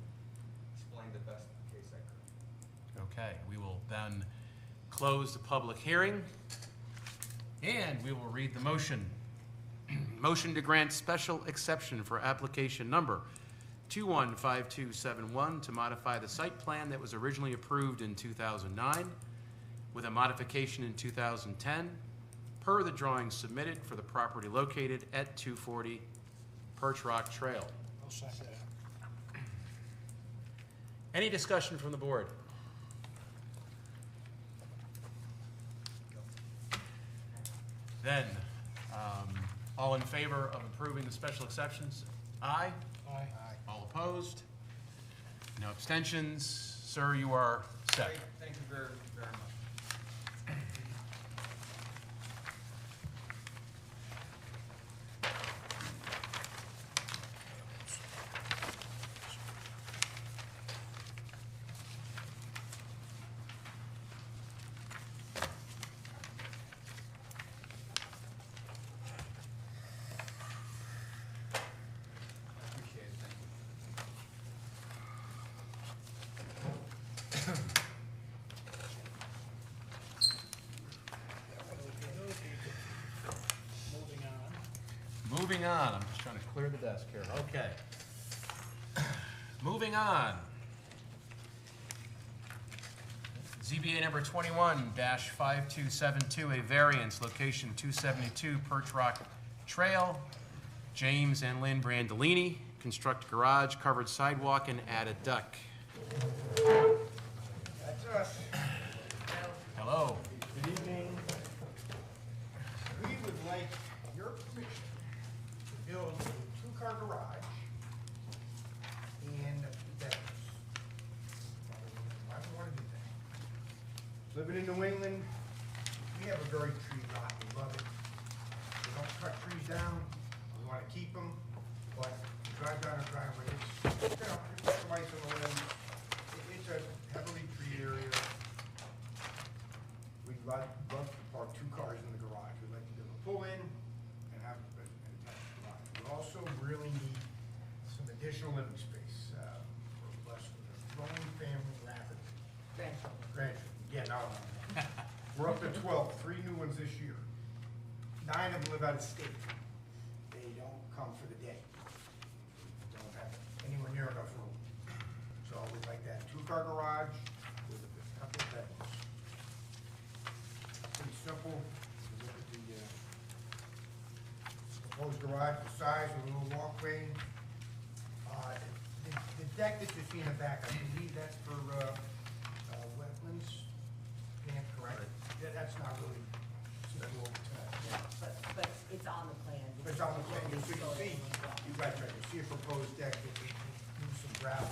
explain the best case I could. Okay, we will then close the public hearing, and we will read the motion. Motion to grant special exception for application number 215271 to modify the site plan that was originally approved in 2009 with a modification in 2010 per the drawings submitted for the property located at 240 Perch Rock Trail. I'll second that. Any discussion from the board? Then, all in favor of approving the special exceptions? Aye? Aye. All opposed? No abstentions? Sir, you are set. Great, thank you very, very much. Appreciate it, thank you. moving on, I'm just trying to clear the desk here, okay. Moving on. ZBA number 21-5272, a variance, location 272 Perch Rock Trail. James and Lynn Brandolini, construct garage, covered sidewalk, and add a deck. That's us. Hello. Good evening. We would like your permission to build a two-car garage and a deck. Why do we want to do that? Living in New England, we have a very tree lot, we love it. We don't cut trees down, we want to keep them, but you drive down a driveway, it's twice on the limb. It's a heavily treed area. We'd love to park two cars in the garage. We'd like to be able to pull in and have an attached garage. We also really need some additional living space, for us with a growing family rapidly. Grandchildren, yeah, no. We're up to 12, 3 new ones this year. 9 of them live out of state. They don't come for the day. Don't have anywhere near enough room. So we'd like that two-car garage with a couple of bedrooms. Pretty simple. You look at the proposed garage, the size, a little walkway. The deck that you see in the back, I believe that's for wetlands. Yeah, correct. Yeah, that's not really suitable to But it's on the plan. but it's on the plan, you see, you guys, you see a proposed deck that we use some gravel,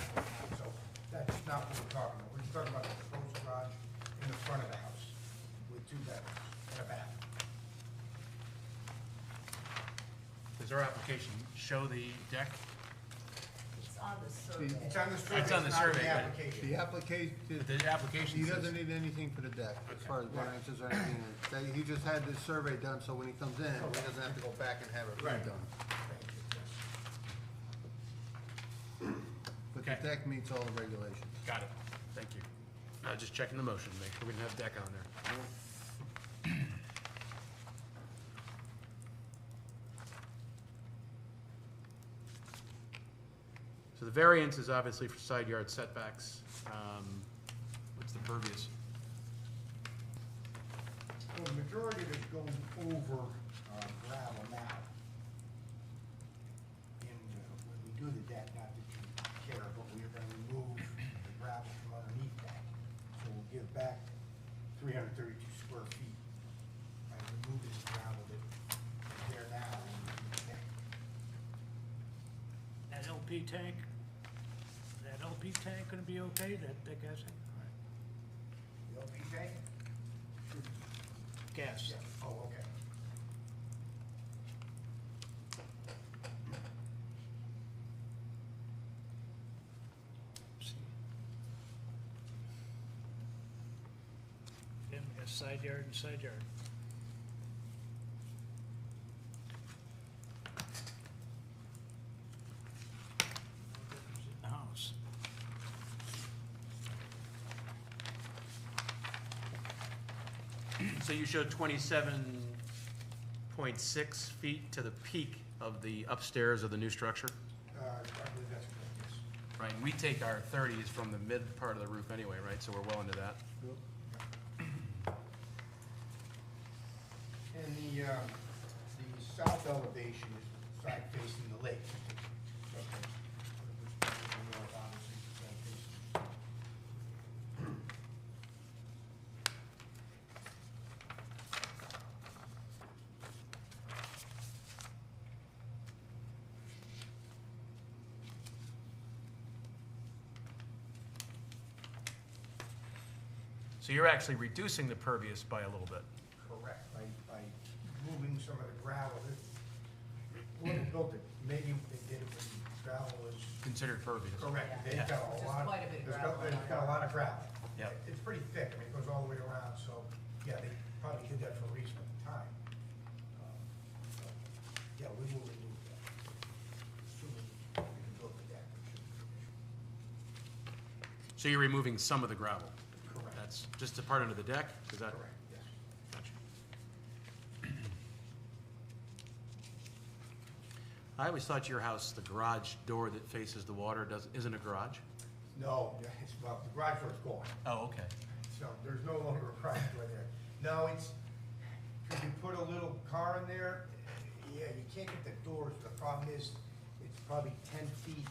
so that's not what we're talking about. We're just talking about the proposed garage in the front of the house with 2 bedrooms and a bath. Does our application show the deck? It's on the survey. It's on the survey, It's on the it's not in survey, the but- application. The application, The application he says. doesn't need anything for the deck, as far as variances or anything. He just had this survey done, so when he comes in, he doesn't have to go back and have it Right. redone. But the Okay. deck meets all the regulations. Got it, thank you. Just checking the motion, make sure we didn't have deck on there. So the variance is obviously for side yard setbacks. What's the pervious? Well, the majority of it's going over gravel now. And when we do the deck, not that you care, but we are gonna remove the gravel from underneath that. So we'll give back 332 square feet by removing the gravel that's there now and the deck. That LP tank, gonna be okay, that gas tank? The LP tank? Gas. Yeah, oh, okay. Then we got side yard and side yard. In the house. So you showed 27.6 feet to the peak of the upstairs of the new structure? I believe that's correct, yes. Right, and we take our 30s from the mid part of the roof anyway, right? So we're well into that. And the south elevation is the side facing the lake. Okay. The north, obviously, is the side facing. So you're actually reducing the pervious by a little bit. Correct, by moving some of the gravel. When they built it, maybe they did it when gravel was Considered pervious. correct. They've Yeah. got a Which is lot, quite a bit of there's gravel got, they've got a lot of gravel. Yep. It's pretty thick, I mean, it goes all the way around, so, yeah, they probably did that for a reason at the time. So, yeah, we will remove that. Assuming we can build the deck, it shouldn't be an issue. So you're removing some of the gravel? Correct. That's just a part under the deck? Is that? Correct, yes. Gotcha. I always thought your house, the garage door that faces the water isn't a garage? No, it's, well, the garage door's gone, Oh, okay. so there's no longer a garage door there. No, it's, could you put a little car in there? Yeah, you can't get the doors, the problem is, it's probably 10 feet,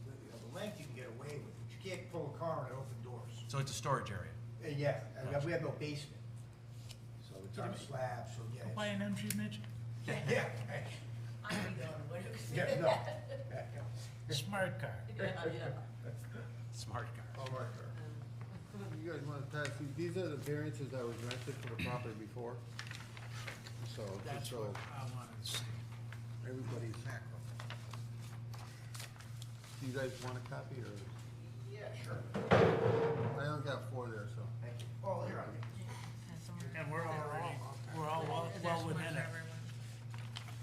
the length you can get away with, but you can't pull a car and open doors. So it's a storage area? Yeah, and we have no basement, so it's on a slab, so yeah. Buy an MG midget. Yeah, I'm gonna go on what yeah, no. Smart car. Smart car. All right, You guys wanna pass these are the variances that were granted for the property before. So, just That's so what I wanted to see. everybody's. Do you guys want a copy or? yeah, sure. I only got 4 there, so. Thank you. Oh, here, And we're all well within it.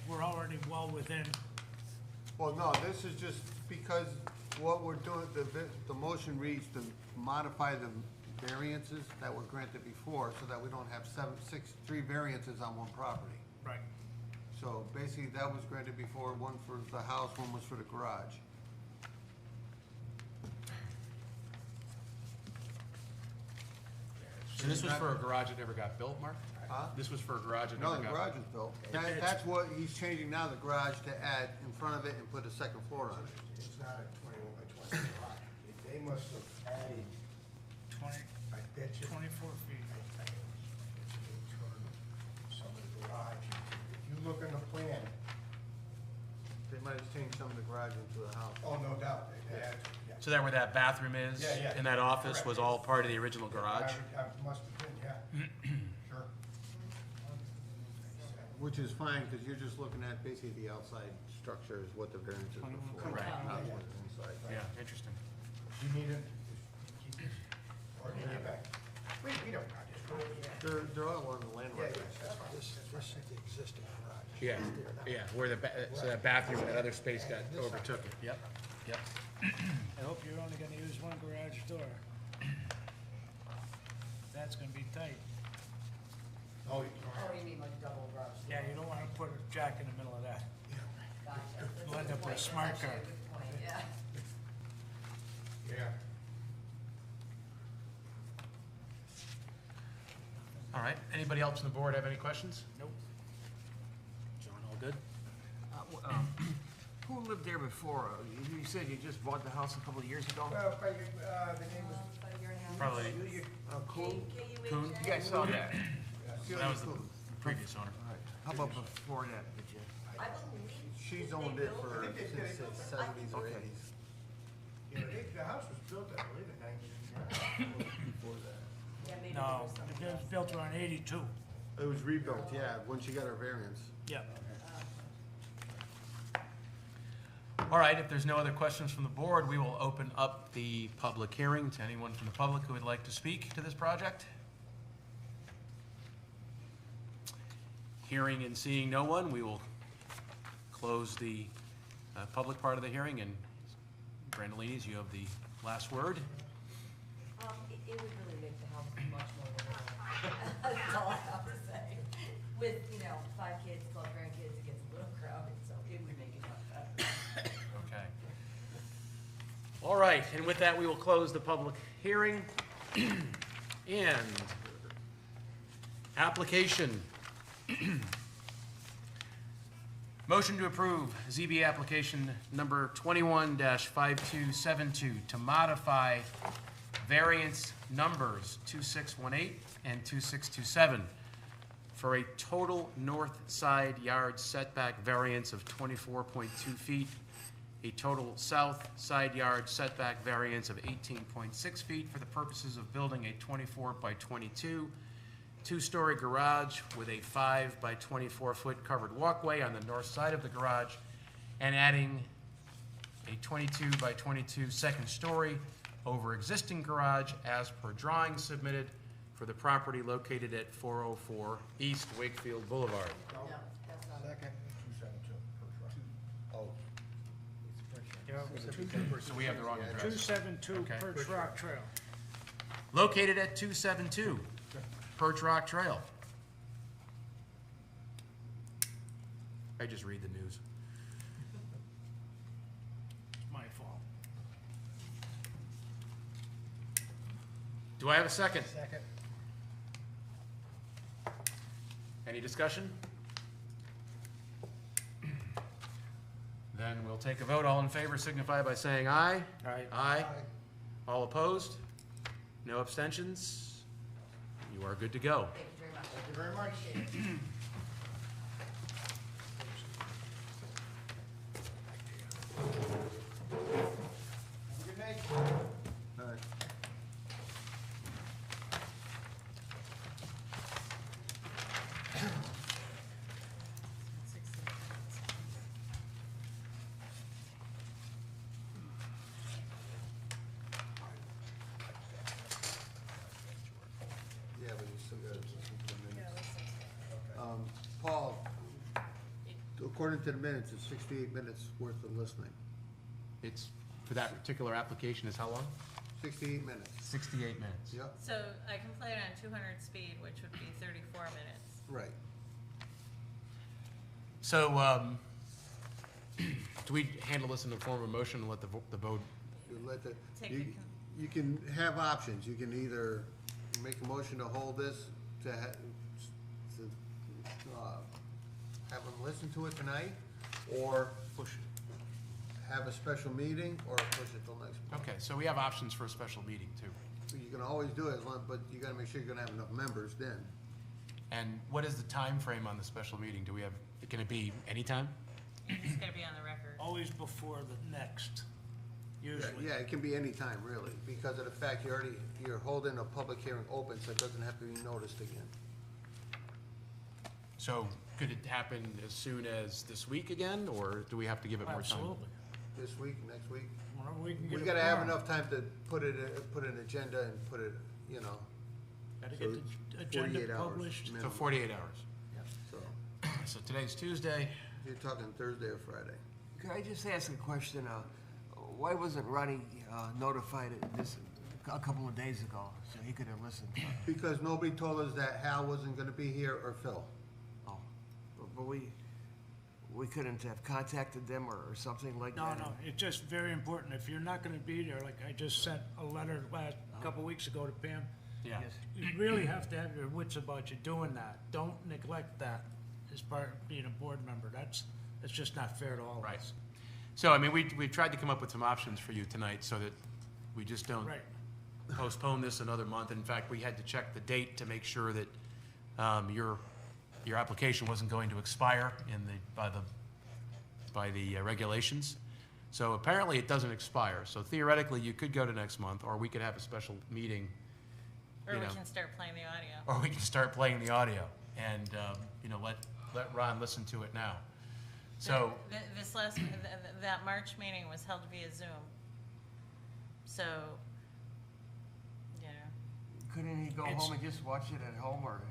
We're already well within, Well, no, this is just because what we're doing, the motion reads to modify the variances that were granted before so that we don't have 3 variances on one property. right. So basically, that was granted before, one for the house, one was for the garage. So this was for a garage that never got built, Mark? Huh? This was for a garage that No, never the got built? garage is built. That's what he's changing now, the garage to add in front of it and put a second floor on it. It's not a 21 by 20 garage. They must have added, 20, I bet you. 24 feet. Some of the garage, if you look on the plan, They might have changed some of the garage into a house. oh, no doubt, they added, yeah. So that where that bathroom is? Yeah, yeah. And that office was Correct. all part of the original garage? Must have been, yeah. Sure. Which is fine, because you're just looking at basically the outside structure is what the variance is before. Correct. Not what's inside. Yeah, interesting. You need it, just keep this, or give it back. We don't, I just go over there. They're all on the land Yeah, record. yeah, that's fine. This is the existing garage. Yeah, yeah, where so that bathroom and that other space got overtook it. Yep, yep. I hope you're only gonna use one garage door. That's gonna be tight. Oh, Oh, you mean like double garage? Yeah, you don't wanna put a jack in the middle of that. Gotcha. That's You'll a end good up with a point. smart That's car. actually a good point, yeah. yeah. All right, anybody else on the board have any questions? Nope. John, all good? Who lived there before? You said you just bought the house a couple of years ago? Well, the name was, About a year and a half. Probably, Cool. Coon? Yeah, I saw that. That was the previous owner. How about before that, did you? I believe. She's they owned it built for, since the 70s or Okay. 80s. you know, the house was built, I believe, in 19. Before that. Yeah, maybe No, there was something it was else. built around 82. It was rebuilt, yeah, when she got her variance. Yeah. All right, if there's no other questions from the board, we will open up the public hearing to anyone from the public who would like to speak to this project. Hearing and seeing no one, we will close the public part of the hearing, and Brandolinis, you have the last word. It would really make the house much more livable. That's all I have to say. With, 5 kids, 12 grandkids, it gets a little crowded, so it would make it much better. Okay. All right, and with that, we will close the public hearing. And application. Motion to approve ZB application number 21-5272 to modify variance numbers 2618 and 2627 for a total north side yard setback variance of 24.2 feet, a total south side yard setback variance of 18.6 feet for the purposes of building a 24 by 22 two-story garage with a 5 by 24-foot covered walkway on the north side of the garage, and adding a 22 by 22 second story over existing garage as per drawing submitted for the property located at 404 East Wakefield Boulevard. No, that's not it. Second, 272, Perch Rock. Oh. So we have the wrong address. 272 Okay. Perch Rock Trail. Located at 272 Perch Rock Trail. I just read the news. Do I have a second? Second. Any discussion? Then we'll take a vote. All in favor signify by saying aye. Aye. Aye. All opposed? No abstentions? You are good to go. Thank you very much. Thank you very much. Appreciate it. Have a good night. All right. Yeah, but you still got to listen to the minutes. Paul, according to the minutes, it's 68 minutes worth of listening. It's, for that particular application, is how long? 68 minutes. 68 minutes. Yep, So I can play it on 200 speed, which would be 34 minutes. right. So, do we handle this in the form of a motion and let the vote? You let the, Take you, the con- you can have options. You can either make a motion to hold this, to have them listen to it tonight, or Push it. have a special meeting, or push it till next month. Okay, so we have options for a special meeting too. You can always do it, but you gotta make sure you're gonna have enough members then. And what is the time frame on the special meeting? Do we have, can it be anytime? It's gonna be on the record. Always before the next, usually. Yeah, it can be any time really, because of the fact you're holding a public hearing open, so it doesn't have to be noticed again. So could it happen as soon as this week again, or do we have to give it more time? Absolutely. This week, next week. Whenever we can get We it gotta have going. enough time to put an agenda and put it, you know, Gotta so get the agenda 48 hours published. So minimum. 48 hours. So, So today's Tuesday. you're talking Thursday or Friday. Could I just ask a question? Why wasn't Ronnie notified of this a couple of days ago, so he could have listened? Because nobody told us that Hal wasn't gonna be here or Phil. Oh, but we couldn't have contacted them or something like No, that? no, it's just very important. If you're not gonna be there, like I just sent a letter couple weeks ago to Pam, Yeah. Yes. you really have to have your wits about you doing that. Don't neglect that as part of being a board member. That's just not fair to all of Right. us. So, I mean, we've tried to come up with some options for you tonight so that we just don't Right. postpone this another month. In fact, we had to check the date to make sure that your application wasn't going to expire by the regulations. So apparently it doesn't expire. So theoretically, you could go to next month, or we could have a special meeting, Or you we know. can start playing the audio. Or we can start playing the audio and, let Ron listen to it now. So, This last, that March meeting was held via Zoom. So, you know, Couldn't he go It's- home and just watch it at home, or?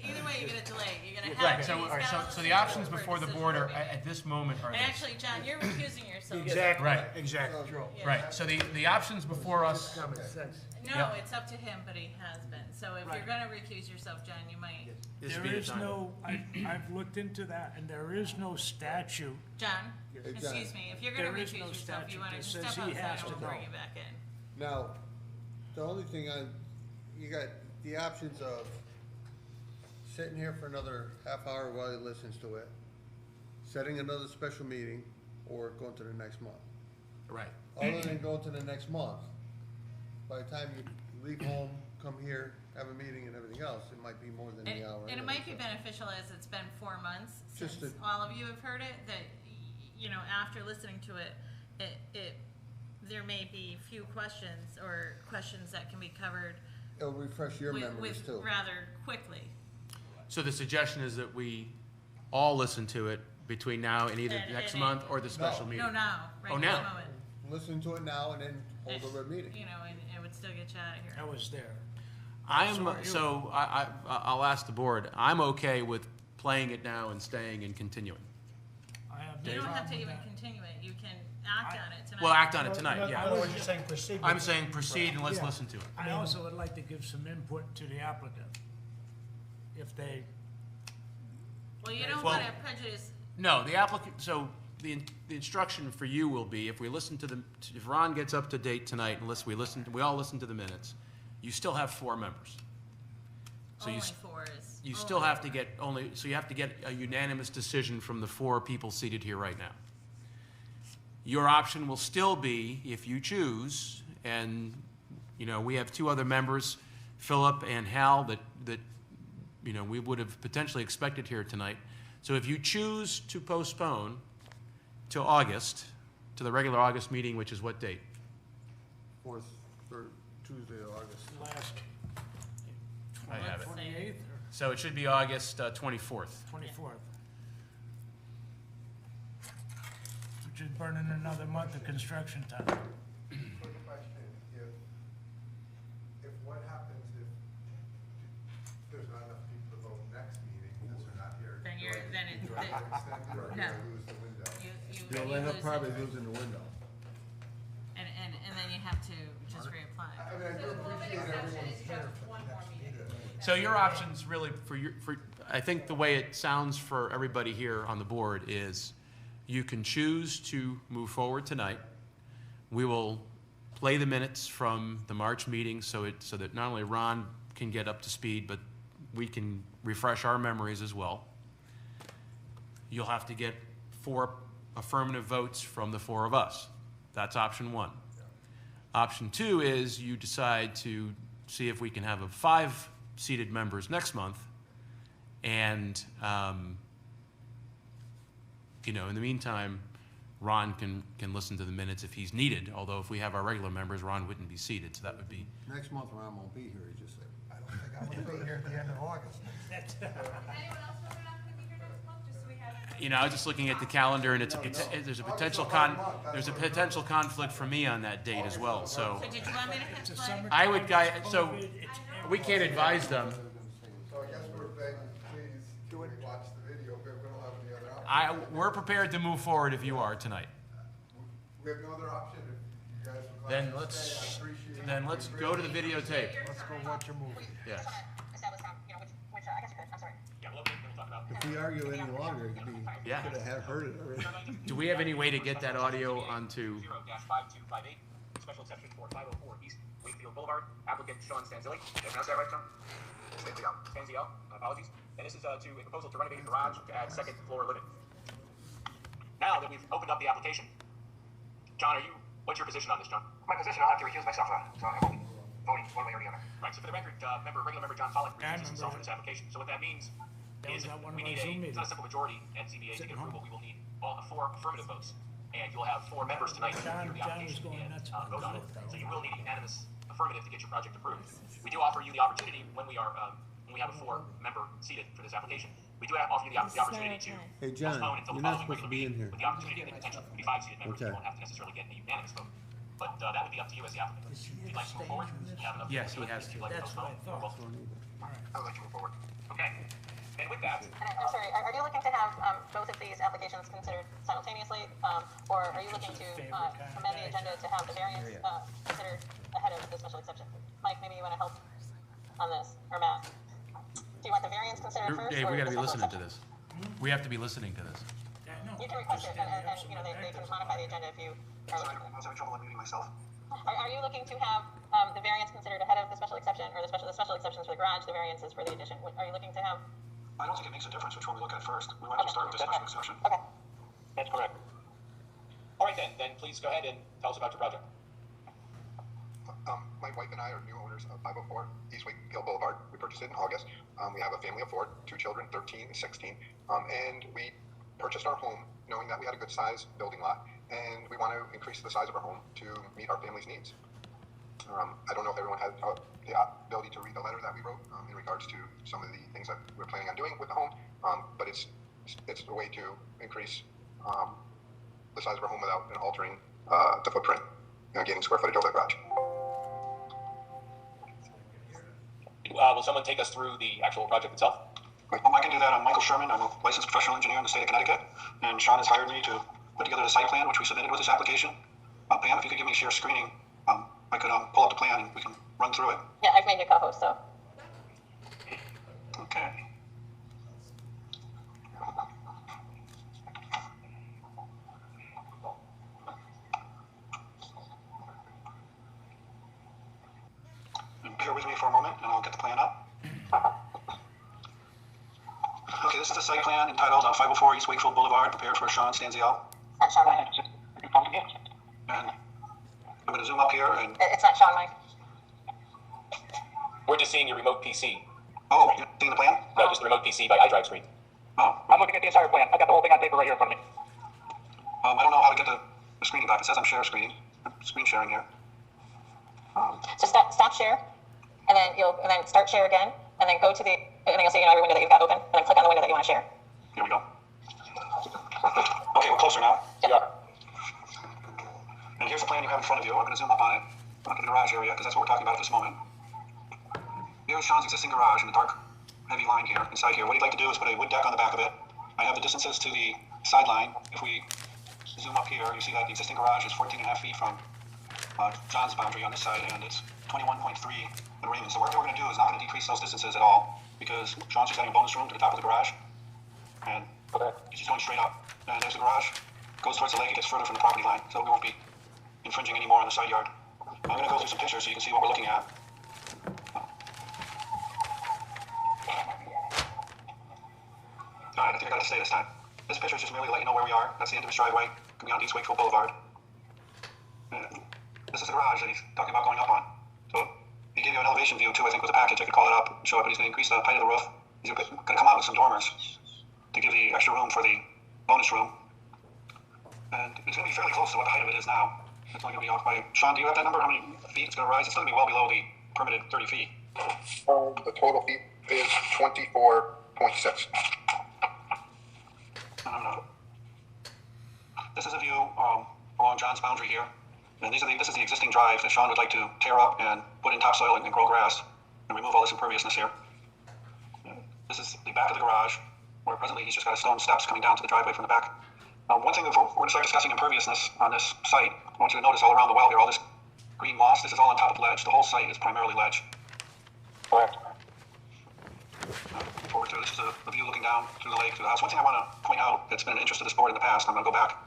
either way, you're gonna delay, you're gonna have. right, so, he's all right, gotta so the listen to options it for a before the decision board are, to be made. at this moment are And this. actually, John, you're recusing yourself. Exactly, Right. exactly. Yeah. Right, so the options before us, Common sense. No, Yeah. it's up to him, but he has been. So if you're Right. gonna recuse yourself, John, you might. this There would be the is time. no, I've looked into that, and there is no statute. John, Hey, John. excuse me, if you're gonna There is recuse no yourself, statute you wanna that just says step he outside has and to we'll bring go. you back in. Now, the only thing you got the options of sitting here for another half hour while he listens to it, setting another special meeting, or going to the next month. Right. Other than going to the next month, by the time you leave home, come here, have a meeting and everything else, it might be more than the hour. And it anyway, might be so. beneficial as it's been 4 months since Just to- all of you have heard it, that, after listening to it, there may be few questions or questions that can be covered It'll refresh your memories with too. rather quickly. So the suggestion is that we all listen to it between now and either And- next and- month or the special No. meeting? No, now, right Oh, this now. moment. Listen to it now and then hold a red meeting. And it would still get you out of here. I was there. I'll ask the board, I'm okay with playing it now and staying and continuing. I have You no don't have problem to with even that. continue it, you can act on it tonight. Well, act on it tonight, In yeah. other words, you're saying proceed. I'm saying proceed and let's Yeah. listen to it. I also would like to give some input to the applicant. If they, Well, you don't Well- wanna prejudice, No, the applicant, so the instruction for you will be, if Ron gets up to date tonight and we all listen to the minutes, you still have 4 members. So Only 4 is. you still have to get so you have to get a unanimous decision from the 4 people seated here right now. Your option will still be, if you choose, and, we have 2 other members, Philip and Hal, that we would have potentially expected here tonight. So if you choose to postpone to August, to the regular August meeting, which is what date? 4th, 3rd Tuesday of August. Last I have it. 28th So it should be August 24th. or 24th. Which is burning another month of construction time. Quick question, if what happens if there's not enough people to vote next meeting, because they're not here? Then you're, do I- then it's, do I get extended or do No. I lose the window? You'll you end up lose probably it. losing the window. And then you have to just reapply. I mean, I do appreciate everyone's here for the next meeting. So your options really I think the way it sounds for everybody here on the board is you can choose to move forward tonight. We will play the minutes from the March meeting so that not only Ron can get up to speed, but we can refresh our memories as well. You'll have to get 4 affirmative votes from the 4 of us. That's option 1. Option 2 is you decide to see if we can have 5 seated members next month. And, in the meantime, Ron can listen to the minutes if he's needed, although if we have our regular members, Ron wouldn't be seated, so that would be. Next month, Ron won't be here, he just said. I don't think I'm gonna be here at the end of August. Anyone else know we're not gonna be here next month, just so we have. I was just looking at the calendar, and there's a potential conflict for me on that date as well, so. So did you want me to hit play? I would so we can't advise them. So I guess we're begging, please, can we watch the video if we don't have any other option? We're prepared to move forward if you are tonight. We have no other option if you guys would Then like to stay, I appreciate it. let's go to the videotape. Let's go watch a movie. Yes. If we argue any longer, it could be, we Yeah. could have heard it already. Do we have any way to get that audio onto? 0-5258, special exception for 504 East Wakefield Boulevard, applicant Sean Stanzilli. Did I pronounce that right, Sean? Stanzio, apologies. And this is a proposal to renovate the garage to add second floor living. Now that we've opened up the application, John, what's your position on this, John? My position, I'll have to recuse myself, so I won't be voting one way or the other. Right, so for the record, regular member John Pollock recuses himself from this application. So what that means is we need it's not a simple majority at ZBA to get approval. We will need 4 affirmative votes. And you'll have 4 members tonight to review the application and vote on it. So you will need a unanimous affirmative to get your project approved. We do offer you the opportunity when we have a 4-member seated for this application. We do offer you the opportunity to Hey, John, postpone until the you're not following supposed to regular be in meeting here. with the opportunity to potentially be 5 seated members. Okay. You won't have to necessarily get a unanimous vote. But that would be up to you as the applicant. If you'd like to move forward, you have enough. Yes, he has If to. you'd like to That's what I postpone, thought. I would like to move forward. Okay. And with that, I'm sorry, are you looking to have both of these applications considered simultaneously? Or are you looking to amend the agenda to have the variance considered ahead of the special exception? Mike, maybe you want to help on this, or Matt? Do you want the variance considered first? Dave, or we the gotta be special listening to exception? this. We have to be listening to this. You can request it, and they can modify the agenda if you are looking. I was having trouble unmuting myself. Are you looking to have the variance considered ahead of the special exception, or the special exceptions for the garage, the variances for the addition? Are you looking to have? I don't think it makes a difference which one we look at first. We might as well start with the special exception. Okay. that's correct. All right then please go ahead and tell us about your project. My wife and I are new owners of 504 East Wakefield Boulevard. We purchased it in August. We have a family of 4, 2 children, 13 and 16. And we purchased our home knowing that we had a good size building lot. And we want to increase the size of our home to meet our family's needs. I don't know if everyone had the ability to read the letter that we wrote in regards to some of the things that we're planning on doing with the home, but it's a way to increase the size of our home without altering the footprint, gaining square footage over the garage. Will someone take us through the actual project itself? Well, I can do that. I'm Michael Sherman. I'm a licensed professional engineer in the state of Connecticut, and Sean has hired me to put together the site plan, which we submitted with this application. Pam, if you could give me share screening, I could pull up the plan and we can run through it. Yeah, I've made you co-host, so. Okay. And bear this is a site plan entitled 504 East Wakefield Boulevard, prepared for Sean Stanziel. That's Sean Mike. And I'm gonna zoom up here and, It's not Sean Mike. we're just seeing your remote PC. Oh, you're seeing the plan? No, just the remote PC by iDrive screen. Oh, I'm looking at the entire plan. I got the whole thing on paper right here in front of me. I don't know how to get the screen back. It says I'm screen sharing here. So stop share, and then start share again, and then go to and then you'll see every window that you've got open, and then click on the window that you want to share. Here we go. Okay, we're closer now. Yep. Yeah. And here's the plan you have in front of you. I'm gonna zoom up on it. Look at the garage area, because that's what we're talking about at this moment. Here's Sean's existing garage in the dark, heavy line here, inside here. What he'd like to do is put a wood deck on the back of it. I have the distances to the sideline. If we zoom up here, you see that the existing garage is 14.5 feet from John's boundary on this side, and it's 21.3 in Raymond. So what we're going to do is not going to decrease those distances at all, because Sean's just adding a bonus room to the top of the garage, and it's just going straight up. And as the garage goes towards the lake, it gets further from the property line, so we won't be infringing any more on the side yard. I'm going to go through some pictures so you can see what we're looking at. Alright, I think I got to stay this time. This picture is just merely to let you know where we are. That's the end of his driveway, coming out East Wakefield Boulevard. And this is the garage that he's talking about going up on. So he gave you an elevation view too, I think, with a package. I could call it up and show it, but he's going to increase the height of the roof. He's going to come out with some dormers to give the extra room for the bonus room. And it's going to be fairly close to what the height of it is now. It's only going to be off by... Sean, do you have that number? How many feet it's going to rise? It's going to be well below the permitted 30 feet. The total feet is 24.6. This is a view along John's boundary here. And this is the existing drive that Sean would like to tear up and put in topsoil and grow grass and remove all this imperviousness here. This is the back of the garage, where presently he's just got stone steps coming down to the driveway from the back. One thing, before we're going to start discussing imperviousness on this site, I want you to notice all around the well here, all this green moss, this is all on top of the ledge. The whole site is primarily ledge. Correct. Forward to this is a view looking down through the lake, through the house. One thing I want to point out that's been an interest to this board in the past, I'm going to go back.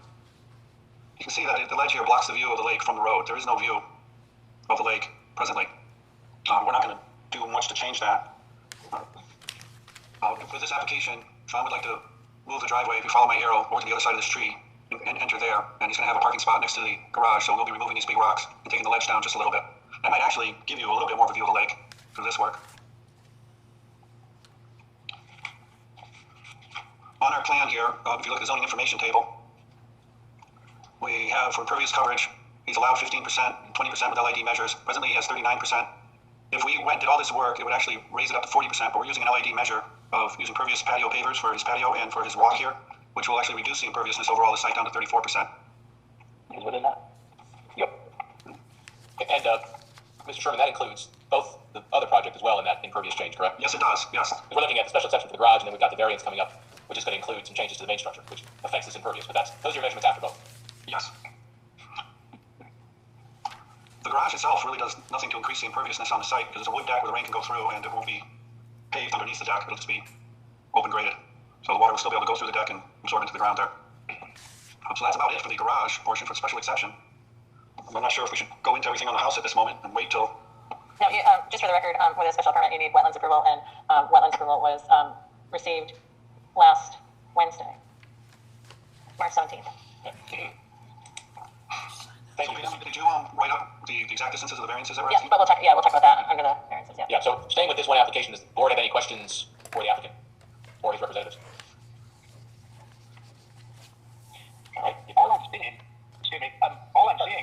You can see that the ledge here blocks the view of the lake from the road. There is no view of the lake presently. We're not going to do much to change that. With this application, Sean would like to move the driveway, if you follow my arrow, over to the other side of this tree and enter there. And he's going to have a parking spot next to the garage, so we'll be removing these big rocks and taking the ledge down just a little bit. That might actually give you a little bit more of a view of the lake through this work. On our plan here, if you look at the zoning information table, we have for impervious coverage, he's allowed 15%, 20% with LID measures. Presently he has 39%. If we went and did all this work, it would actually raise it up to 40%, but we're using an LID measure of using pervious patio pavers for his patio and for his walk here, which will actually reduce the imperviousness overall of the site down to 34%. Is within that? Yep. And, Mr. Sherman, that includes both the other project as well in that impervious change, correct? Yes, it does, yes. We're looking at the special exception for the garage, and then we've got the variance coming up, which is going to include some changes to the main structure, which affects this impervious, but those are your measurements after both. Yes. The garage itself really does nothing to increase the imperviousness on the site, because there's a wood deck where the rain can go through, and it won't be paved underneath the deck. It'll just be open graded. So the water will still be able to go through the deck and absorb into the ground there. So that's about it for the garage portion for the special exception. I'm not sure if we should go into everything on the house at this moment and wait till... No, just for the record, with a special permit, you need wetlands approval, and wetlands approval was received last Wednesday, March 17th. Thank you. Did you write up the exact distances of the variances that were Yeah, but we'll talk about that under the variances, yeah. Yeah, so staying with this one application, does the board have any questions for the applicant or his representatives? All I'm seeing,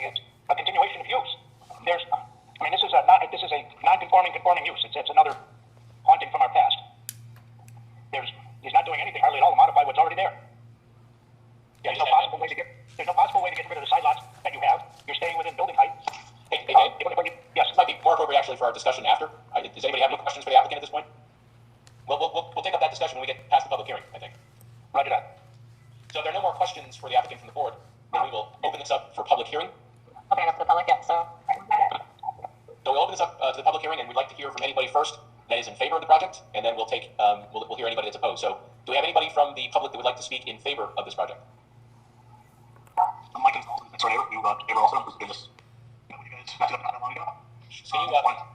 is a continuation of use. This is a non-conforming use. It's another haunting from our past. He's not doing anything hardly at all to modify what's already there. Yeah, there's no possible way to get rid of the side lots that you have. You're staying within building height. Yes, it might be more appropriate actually for our discussion after. Does anybody have any questions for the applicant at this point? We'll take up that discussion when we get past the public hearing, I think. Roger that. So if there are no more questions for the applicant from the board, then we will open this up for public hearing. Okay, that's the public, yeah, so. So we'll open this up to the public hearing, and we'd like to hear from anybody first that is in favor of the project, and then we'll take, we'll hear anybody that's opposed. So do we have anybody from the public that would like to speak in favor of this project? I'm Mike Gonzalez. That's our neighbor. Neighbor also. Who's been this? You guys met up not that long ago. Can you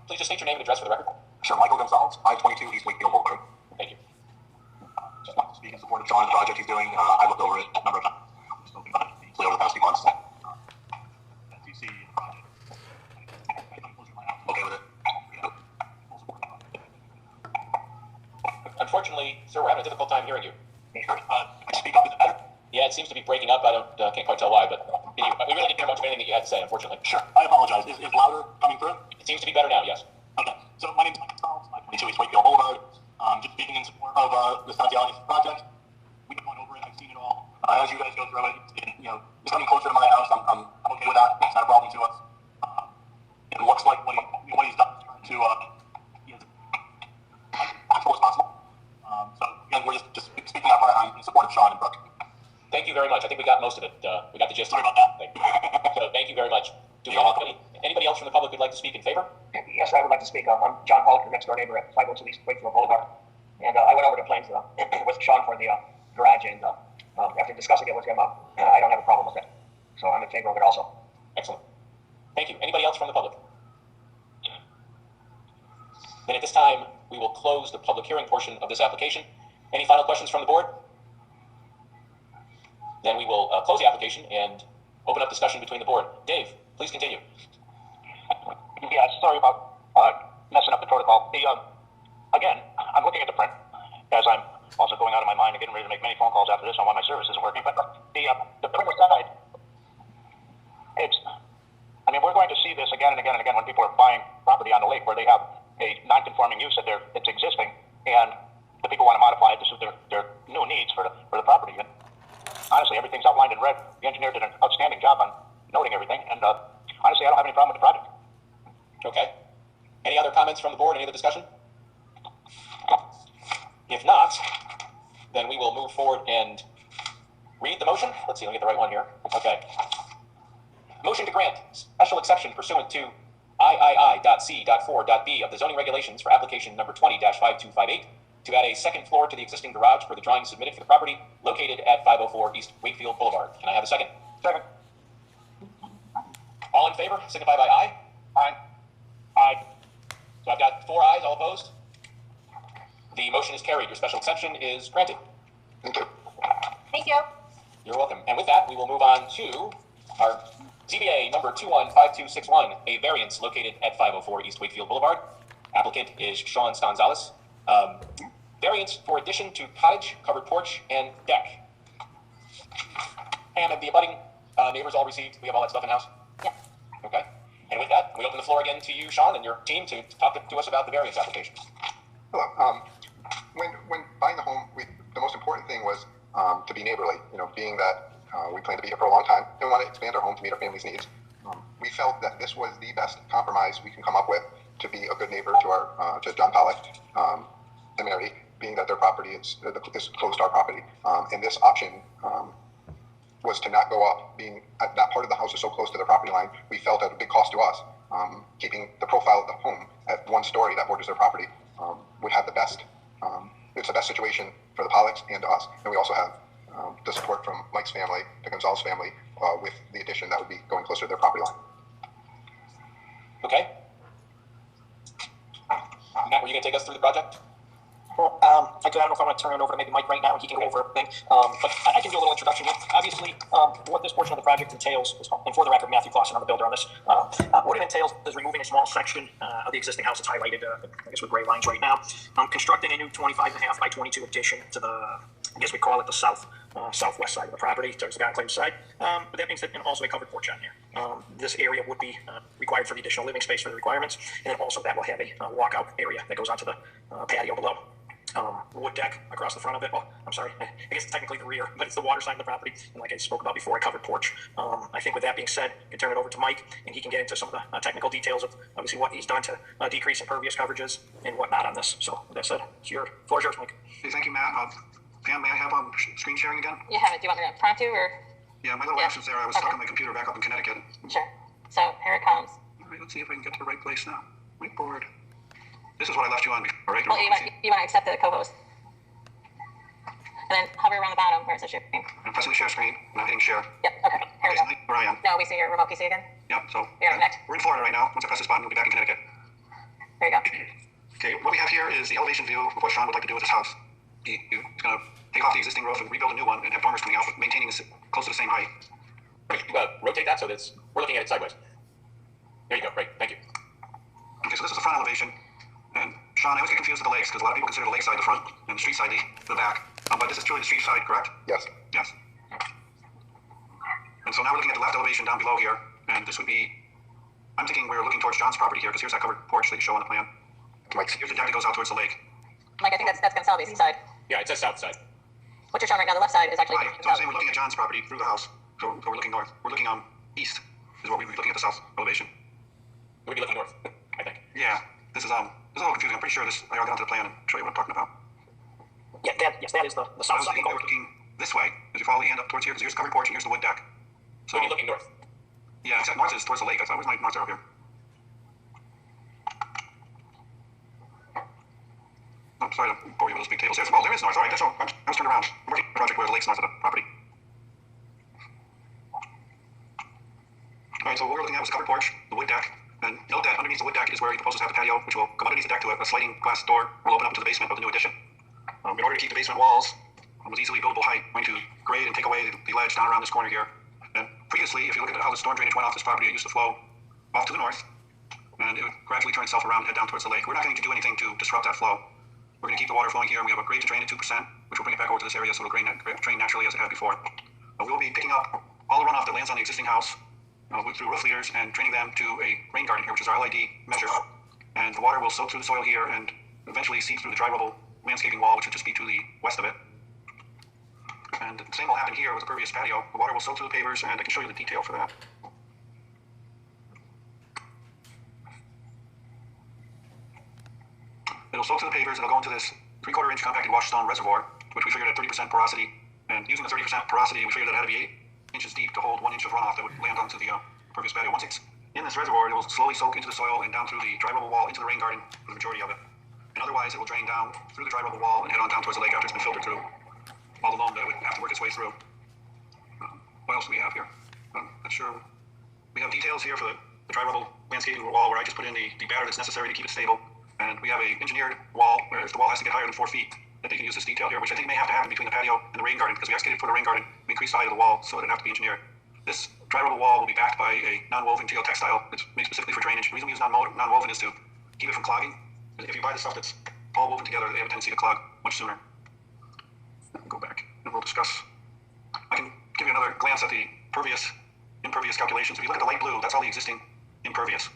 please just state your name and address for the record? Sure, Michael Gonzalez, I-22 East Wakefield Boulevard. Thank you. speak in support of Sean and the project he's doing. I looked over it a number of times, spoken about it deeply over the past few months. As you see in the project, I'm closer to my house, I'm okay with it. Full support of the project. Unfortunately, sir, we're having a difficult time hearing you. Can I speak up? Is it better? Yeah, it seems to be breaking up. I can't quite tell why, but we really didn't hear much of anything that you had to say, unfortunately. Sure. I apologize. Is louder coming through? It seems to be better now, yes. Okay. So my name is Mike Charles. I'm 22 East Wakefield Boulevard. Just speaking in support of this Untitled project. We've gone over it. I've seen it all. As you guys go through it, it's coming closer to my house. I'm okay with that. It's not a problem to us. It looks like what he's done is trying to be as practical as possible. So again, we're just speaking out I'm in support of Sean and Brooke. Thank you very much. I think we got most of it. We got the gist. Sorry about that. So thank you very much. Do we have anybody else from the public who'd like to speak in favor? Yes, I would like to speak. I'm John Pollock, your next door neighbor at 502 East Wakefield Boulevard. And I went over to Plains with Sean for the garage, and after discussing it with him, I don't have a problem with it. So I'm in favor of it also. Excellent. Thank you. Anybody else from the public? Then at this time, we will close the public hearing portion of this application. Any final questions from the board? Then we will close the application and open up discussion between the board. Dave, please continue. Yeah, sorry about messing up the protocol. Again, I'm looking at the print as I'm also going out of my mind and getting ready to make many phone calls after this on why my service isn't working. But the printer side, we're going to see this again and again and again when people are buying property on the lake where they have a non-conforming use that it's existing, and the people want to modify it to suit their new needs for the property. And honestly, everything's outlined in red. The engineer did an outstanding job on noting everything, and honestly, I don't have any problem with the project. Okay. Any other comments from the board? Any other discussion? If not, then we will move forward and read the motion. Let's see, let me get the right one here. Okay. Motion to grant special exception pursuant to III.C.4.B of the zoning regulations for application number 20-5258 to add a second floor to the existing garage for the drawings submitted for the property located at 504 East Wakefield Boulevard. Can I have a second? Second. All in favor, signify by aye. Aye. Aye. So I've got 4 ayes, all opposed. The motion is carried. Your special exception is granted. Thank you. Thank you. You're welcome. And with that, we will move on to our ZBA number 215261, a variance located at 504 East Wakefield Boulevard. Applicant is Sean Stanzales. Variance for addition to cottage, covered porch, and deck. And have the abutting neighbors all received? We have all that stuff in house? Yeah. Okay. And with that, we open the floor again to you, Sean, and your team to talk to us about the variance application. Hello. When buying the home, the most important thing was to be neighborly. Being that we plan to be here for a long time and we want to expand our home to meet our family's needs. We felt that this was the best compromise we can come up with to be a good neighbor to John Pollock Seminary, being that their property is close to our property. And this option was to not go up. Being that part of the house is so close to the property line, we felt at a big cost to us, keeping the profile of the home at 1 story that borders their property would have the best. It's the best situation for the Pollocks and us. And we also have the support from Mike's family, the Gonzalez family, with the addition that would be going closer to their property line. Okay. Matt, were you going to take us through the project? Well, I don't know if I want to turn it over to maybe Mike right now, and he can go over everything. But I can do a little introduction here. Obviously, what this portion of the project entails is, and for the record, Matthew Clausen, I'm the builder on this. What it entails is removing a small section of the existing house. It's highlighted, I guess, with gray lines right now. Constructing a new 25.5 by 22 addition to the, I guess we call it the southwest side of the property, towards the enclave side. But that being said, and also a covered porch on here. This area would be required for the additional living space for the requirements, and also that will have a walkout area that goes onto the patio below. Wood deck across the front of it. Well, I'm sorry, I guess it's technically the rear, but it's the water side of the property. And like I spoke about before, a covered porch. I think with that being said, I can turn it over to Mike, and he can get into some of the technical details of obviously what he's done to decrease impervious coverages and whatnot on this. So with that said, your floor is yours, Mike. Hey, thank you, Matt. Pam, may I have screen sharing again? You have it. Do you want me to prompt you or? Yeah, my little absence there. I was stuck on my computer back up in Connecticut. Sure. So here it comes. All right, let's see if I can get to the right place now. Whiteboard. This is what I left you on before, right? Well, you want to accept the co-host. And then hover around the bottom where it says share screen. I'm pressing the share screen. I'm not hitting share. Yep, okay. Here we go. Where I am. No, we see your remote PC again. Yep, so Here, next. we're in Florida right now. Once I press this button, we'll be back in Connecticut. There you go. Okay, what we have here is the elevation view of what Sean would like to do with his house. He's going to take off the existing roof and rebuild a new one and have dormers coming out, but maintaining this close to the same height. Rotate that so that's, we're looking at it sideways. There you go, great, thank you. Okay, so this is the front elevation. And Sean, I always get confused with the lakes because a lot of people consider the lake side the front and the street side the back. But this is truly the street side, correct? Yes. Yes. And so now we're looking at the left elevation down below here, and this would be, I'm thinking we're looking towards John's property here because here's that covered porch that you show on the plan. Here's the deck that goes out towards the lake. Mike, I think that's Gonsalves side. Yeah, it says south side. What you're showing right now, the left side is actually Right, so I'm saying we're looking at John's property through the house. So we're looking north. We're looking east is what we'd be looking at the south elevation. We'd be looking north, I think. Yeah, this is a little confusing. I'm pretty sure this, I'll get onto the plan and show you what I'm talking about. Yeah, yes, that is the I south was side. thinking we were looking this way, as you follow the hand up towards here, because here's the covered porch and here's the wood deck. So, We'd be looking north. yeah, except north is towards the lake. I thought, where's my north arrow here? I'm sorry to bore you with those big tables here. Oh, there is north. All right, that's all. I was turned around. I'm working on a project where the lake's north of the property. All right, so what we're looking at was covered porch, the wood deck, and note that underneath the wood deck is where he proposes to have the patio, which will come underneath the deck to a sliding glass door, will open up into the basement of the new addition. In order to keep the basement walls with easily buildable height, I'm going to grade and take away the ledge down around this corner here. And previously, if you look at how the storm drainage went off this property, it used to flow off to the north, and it would gradually turn itself around and head down towards the lake. We're not going to do anything to disrupt that flow. We're going to keep the water flowing here, and we have a grade to drain at 2%, which will bring it back over to this area so it'll drain naturally as it had before. We will be picking up all the runoff that lands on the existing house through roof leaders and draining them to a rain garden here, which is our LID measure. And the water will soak through the soil here and eventually seep through the dry rubble landscaping wall, which would just be to the west of it. And the same will happen here with the pervious patio. The water will soak through the pavers, and I can show you the detail for that. It'll soak through the pavers, it'll go into this 3/4 inch compacted wash stone reservoir, which we figured at 30% porosity. And using the 30% porosity, we figured that it had to be 8 inches deep to hold 1 inch of runoff that would land onto the pervious patio. Once it's in this reservoir, it will slowly soak into the soil and down through the dry rubble wall into the rain garden for the majority of it. And otherwise, it will drain down through the dry rubble wall and head on down towards the lake after it's been filtered through all the loam that would have to work its way through. What else do we have here? Not sure. We have details here for the dry rubble landscaping wall where I just put in the batter that's necessary to keep it stable. And we have a engineered wall where if the wall has to get higher than 4 feet, that they can use this detail here, which I think may have to happen between the patio and the rain garden, because we excavated for the rain garden, we increased the height of the wall, so it didn't have to be engineered. This dry rubble wall will be backed by a non-woven geotextile that's made specifically for drainage. The reason we use non-woven is to keep it from clogging. If you buy the stuff that's all woven together, they have a tendency to clog much sooner. Go back and we'll discuss. I can give you another glance at the impervious calculations. If you look at the light blue, that's all the existing impervious.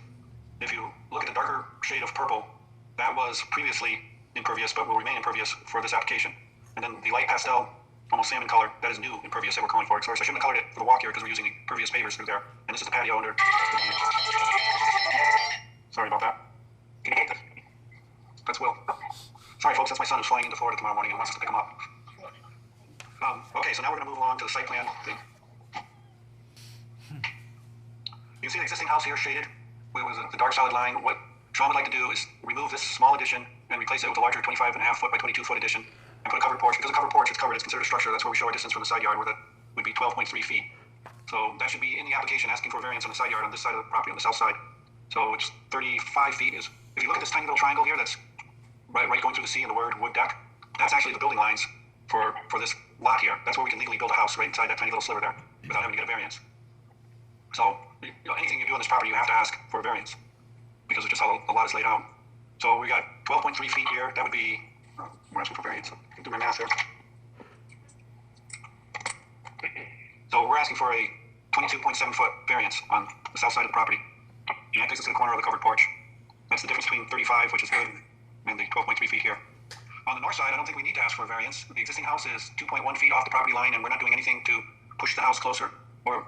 If you look at the darker shade of purple, that was previously impervious but will remain impervious for this application. And then the light pastel, almost salmon color, that is new impervious that we're going for. So I shouldn't have colored it for the walk here because we're using the pervious pavers through there. And this is the patio under. Sorry about that. Can you take this? That's Will. Sorry folks, that's my son who's flying into Florida tomorrow morning and wants us to pick him up. Okay, so now we're going to move along to the site plan thing. You see the existing house here shaded with the dark solid line. What Sean would like to do is remove this small addition and replace it with a larger 25.5 foot by 22 foot addition and put a covered porch. Because a covered porch is covered, it's considered a structure. That's where we show our distance from the side yard, where that would be 12.3 feet. So that should be in the application asking for a variance on the side yard on this side of the property, on the south side. So it's 35 feet is, if you look at this tiny little triangle here that's right going through the C and the word wood deck, that's actually the building lines for this lot here. That's where we can legally build a house right inside that tiny little sliver there without having to get a variance. So anything you do on this property, you have to ask for a variance because of just how the lot is laid out. So we got 12.3 feet here. That would be, we're asking for variance. I can do my math there. So we're asking for a 22.7 foot variance on the south side of the property. And that takes us to the corner of the covered porch. That's the difference between 35, which is good, and the 12.3 feet here. On the north side, I don't think we need to ask for a variance. The existing house is 2.1 feet off the property line, and we're not doing anything to push the house closer. Or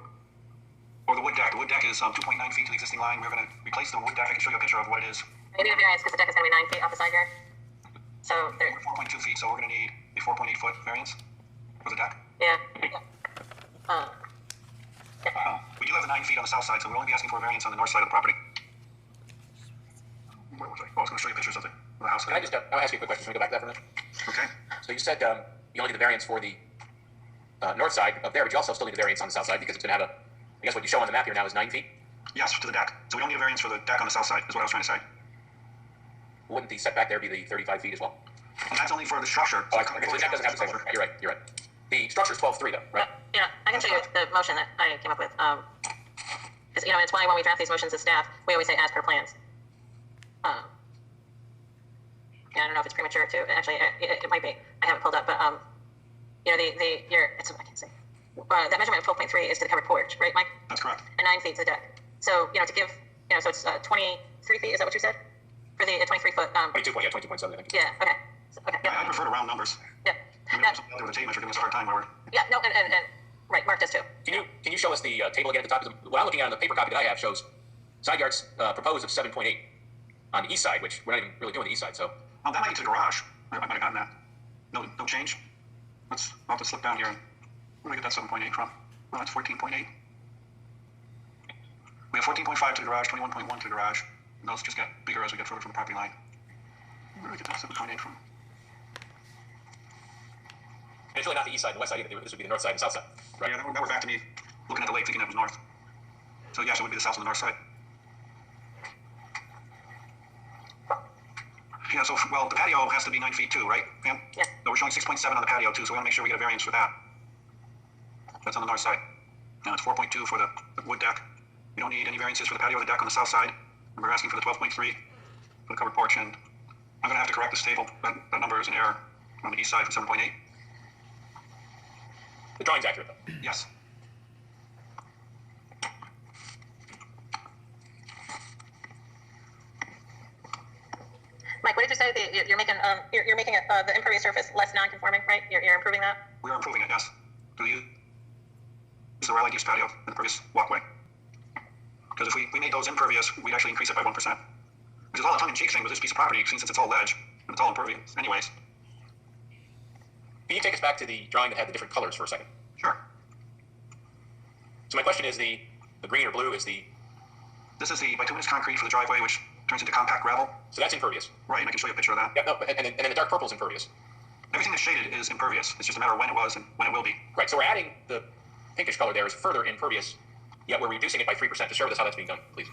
the wood deck. The wood deck is 2.9 feet to the existing line. We're going to replace the wood deck. I can show you a picture of what it is. We need a variance because the deck is going to be 9 feet off the side yard. So there. 4.2 feet, so we're going to need a 4.8 foot variance for the deck. Yeah. We do have the 9 feet on the south side, so we'll only be asking for a variance on the north side of the property. Where was I? Oh, I was going to show you pictures of the house. Can I just, I'll ask you a quick question. Can we go back to that for a minute? Okay. So you said you only need the variance for the north side up there, but you also still need the variance on the south side because it's going to have I guess what you show on the map here now is 9 feet? Yes, to the deck. So we don't need a variance for the deck on the south side, is what I was trying to say. Wouldn't the setback there be the 35 feet as well? And that's only for the structure. Oh, okay, so the deck doesn't have the same, you're right. The structure is 12.3 though, right? Yeah, I can show you the motion that I came up with. Because, you know, it's why when we draft these motions as staff, we always say as per plans. Yeah, I don't know if it's premature to, actually, it might be. I have it pulled up, but, you know, I can't say. That measurement of 12.3 is to the covered porch, right, Mike? That's correct. And 9 feet to the deck. So, you know, to give, you know, so it's 23 feet, is that what you said? For the 23 foot, 22.7, I think. yeah, okay. So, okay, I yeah. prefer to round numbers. Yeah. I mean, there was a tape measure giving us a hard time where we're. Yeah, no, and right, Mark does too. Can you show us the table again at the top? 'Cause what I'm looking at on the paper copy that I have shows side yards proposed of 7.8 on the east side, which we're not even really doing the east side, so. Oh, that might be to the garage. I might have gotten that. No change. I'll have to slip down here and where did I get that 7.8 from? Well, that's 14.8. We have 14.5 to the garage, 21.1 to the garage. And those just get bigger as we get further from the property line. Where did I get that 7.8 from? And it's really not the east side and the west side either. This would be the north side and south side, right? Yeah, now we're back to me looking at the lake thinking it was north. So yes, it would be the south and the north side. Yeah, so, well, the patio has to be 9 feet too, right, Pam? Yeah. So we're showing 6.7 on the patio too, so we want to make sure we get a variance for that. That's on the north side. And it's 4.2 for the wood deck. We don't need any variances for the patio or the deck on the south side. And we're asking for the 12.3 for the covered porch, and I'm gonna have to correct this table. That number is an error on the east side for 7.8. The drawing's accurate though. Yes. Mike, what did you say? You're making you're making it, the impervious surface less non-conforming, right? You're improving that? We are improving it, yes. Do you use the relied use patio and impervious walkway? Because if we made those impervious, we'd actually increase it by 1%. Which is all a tongue-in-cheek thing with this piece of property, since it's all ledge and it's all impervious anyways. Can you take us back to the drawing that had the different colors for a second? Sure. So my question is the green or blue is the... This is the bituminous concrete for the driveway, which turns into compact gravel. So that's impervious. Right, and I can show you a picture of that. Yeah, no, and then the dark purple is impervious. Everything that's shaded is impervious. It's just a matter of when it was and when it will be. Right, so we're adding the pinkish color there is further impervious, yet we're reducing it by 3%. Just share with us how that's being done, please.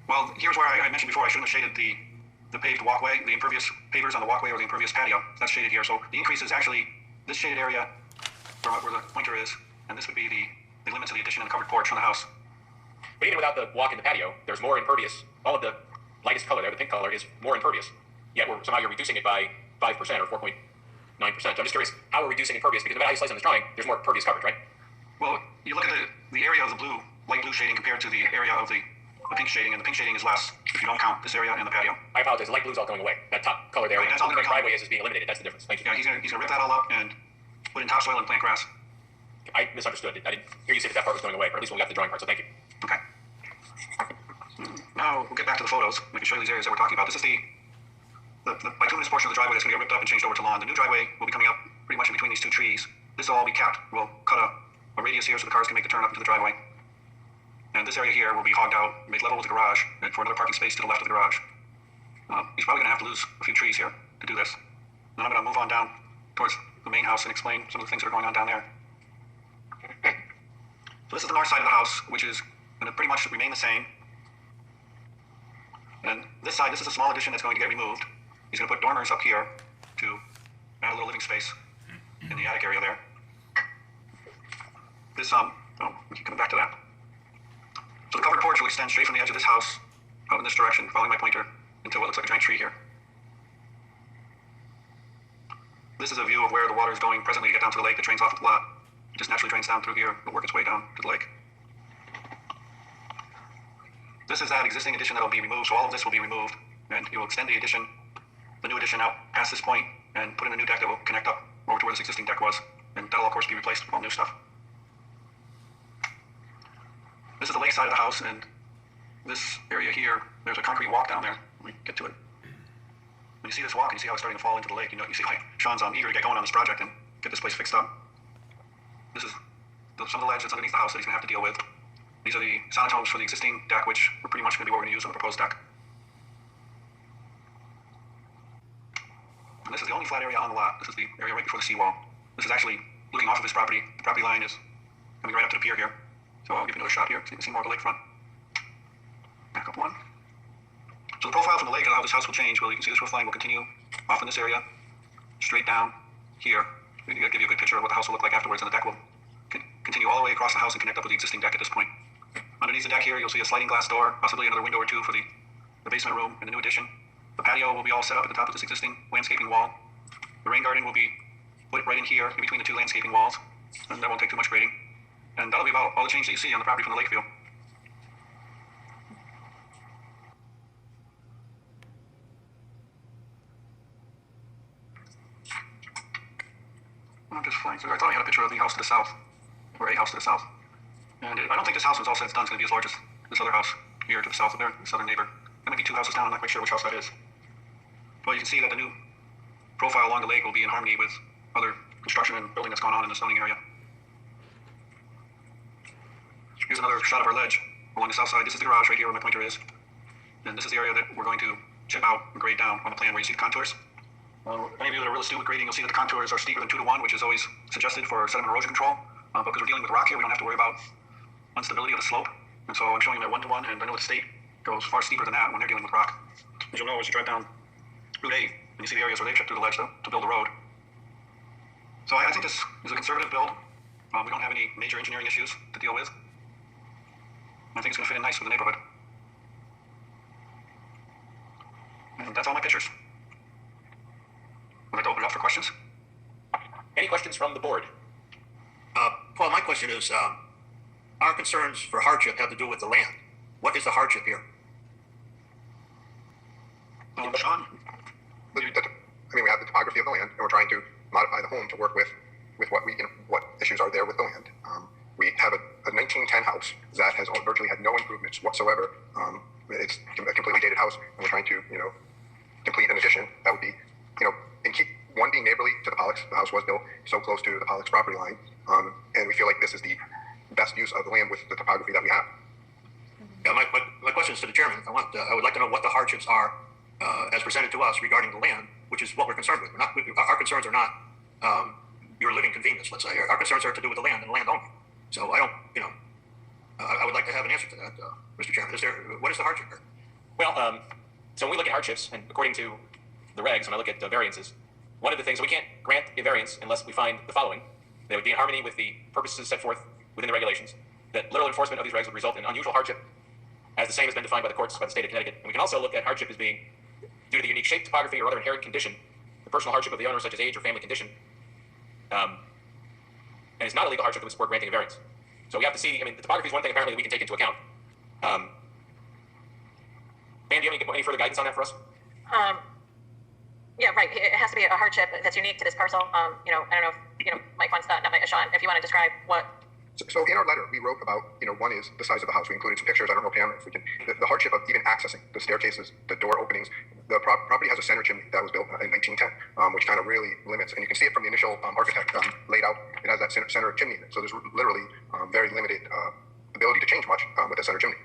Well, here's where I mentioned before I shouldn't have shaded the paved walkway, the impervious pavers on the walkway or the impervious patio. That's shaded here. So the increase is actually this shaded area where the pointer is, and this would be the limits of the addition and the covered porch on the house. But even without the walk in the patio, there's more impervious. All of the lightest color there, the pink color, is more impervious. Yet somehow you're reducing it by 5% or 4.9%. So I'm just curious how we're reducing impervious, because no matter how you slice on this drawing, there's more impervious coverage, right? Well, you look at the area of the blue, light blue shading compared to the area of the pink shading, and the pink shading is less if you don't count this area and the patio. I apologize. The light blue's all going away. That top color there, Right, where that's all the gonna driveway is being eliminated. That's the difference. Thank you. Yeah, he's gonna rip that all up and put in topsoil and plant grass. I misunderstood. I didn't hear you say that part was going away, or at least when we got to the drawing part, so thank you. Okay. Now we'll get back to the photos. We can show you these areas that we're talking about. This is the bituminous portion of the driveway that's going to get ripped up and changed over to lawn. The new driveway will be coming up pretty much in between these two trees. This will all be capped. We'll cut a radius here so the cars can make the turn up into the driveway. And this area here will be hogged out, made level with the garage, and for another parking space to the left of the garage. He's probably going to have to lose a few trees here to do this. Then I'm going to move on down towards the main house and explain some of the things that are going on down there. So this is the north side of the house, which is going to pretty much remain the same. And this side, this is a small addition that's going to get removed. He's going to put dormers up here to add a little living space in the attic area there. This, we keep coming back to that. So the covered porch will extend straight from the edge of this house out in this direction, following my pointer, into what looks like a giant tree here. This is a view of where the water is going presently to get down to the lake that drains off of the lot. It just naturally drains down through here, but work its way down to the lake. This is that existing addition that will be removed, so all of this will be removed, and you will extend the addition, the new addition out past this point, and put in a new deck that will connect up over to where this existing deck was, and that'll of course be replaced with all new stuff. This is the lake side of the house, and this area here, there's a concrete walk down there. Let me get to it. When you see this walk and you see how it's starting to fall into the lake, you see why Sean's eager to get going on this project and get this place fixed up. This is some of the ledge that's underneath the house that he's going to have to deal with. These are the sonotomes for the existing deck, which are pretty much going to be what we're going to use on the proposed deck. And this is the only flat area on the lot. This is the area right before the seawall. This is actually looking off of his property. The property line is coming right up to the pier here. So I'll give you another shot here so you can see more of the lakefront. Back up one. So the profile from the lake and how this house will change, well, you can see this roof line will continue off in this area. straight down here. I'll give you a good picture of what the house will look like afterwards, and the deck will continue all the way across the house and connect up with the existing deck at this point. Underneath the deck here, you'll see a sliding glass door, possibly another window or two for the basement room in the new addition. The patio will be all set up at the top of this existing landscaping wall. The rain garden will be put right in here, in between the two landscaping walls, and that won't take too much grading. And that'll be about all the change that you see on the property from the lake view. I'm just flying through. I thought I had a picture of the house to the south, or a house to the south. And I don't think this house, when it's all said and done, is going to be as large as this other house here to the south of their southern neighbor. That might be 2 houses down. I'm not quite sure which house that is. But you can see that the new profile along the lake will be in harmony with other construction and building that's gone on in the zoning area. Here's another shot of our ledge along the south side. This is the garage right here where my pointer is. And this is the area that we're going to chip out and grade down on the plan where you see the contours. Any of you that are real astute with grading, you'll see that the contours are steeper than 2 to 1, which is always suggested for sediment erosion control. But because we're dealing with rock here, we don't have to worry about instability of the slope. And so I'm showing you that 1 to 1, and I know the state goes far steeper than that when they're dealing with rock. As you'll know, as you drive down Route 8, and you see the areas where they've chipped through the ledge to build the road. So I think this is a conservative build. We don't have any major engineering issues to deal with. I think it's going to fit in nice with the neighborhood. And that's all my pictures. I'd like to open it up for questions. Any questions from the board? Paul, my question is, our concerns for hardship have to do with the land. What is the hardship here? Sean? I mean, we have the topography of the land, and we're trying to modify the home to work with what issues are there with the land. We have a 1910 house that has virtually had no improvements whatsoever. It's a completely dated house, and we're trying to, complete an addition that would be, one being neighborly to the Pollocks. The house was built so close to the Pollocks property line, and we feel like this is the best use of the land with the topography that we have. Yeah, my question is to the chairman. I would like to know what the hardships are as presented to us regarding the land, which is what we're concerned with. Our concerns are not your living convenience, let's say. Our concerns are to do with the land and the land only. So I don't, I would like to have an answer to that, Mr. Chairman. What is the hardship here? Well, so when we look at hardships, and according to the regs, when I look at variances, one of the things, we can't grant a variance unless we find the following. They would be in harmony with the purposes set forth within the regulations, that literal enforcement of these regs would result in unusual hardship, as the same has been defined by the courts by the state of Connecticut. And we can also look at hardship as being due to the unique shape, topography, or other inherent condition, the personal hardship of the owner, such as age or family condition, and it's not a legal hardship that would support granting a variance. So we have to see, the topography is one thing apparently that we can take into account. Ben, do you have any further guidance on that for us? Yeah, right. It has to be a hardship that's unique to this parcel. I don't know if, Mike wants that, not Mike, Sean, if you want to describe what. So in our letter, we wrote about, one is the size of the house. We included some pictures. I don't know, Pam, if we can, the hardship of even accessing the staircases, the door openings. The property has a center chimney that was built in 1910, which kind of really limits, and you can see it from the initial architect laid out. It has that center chimney in it. So there's literally very limited ability to change much with the center chimney.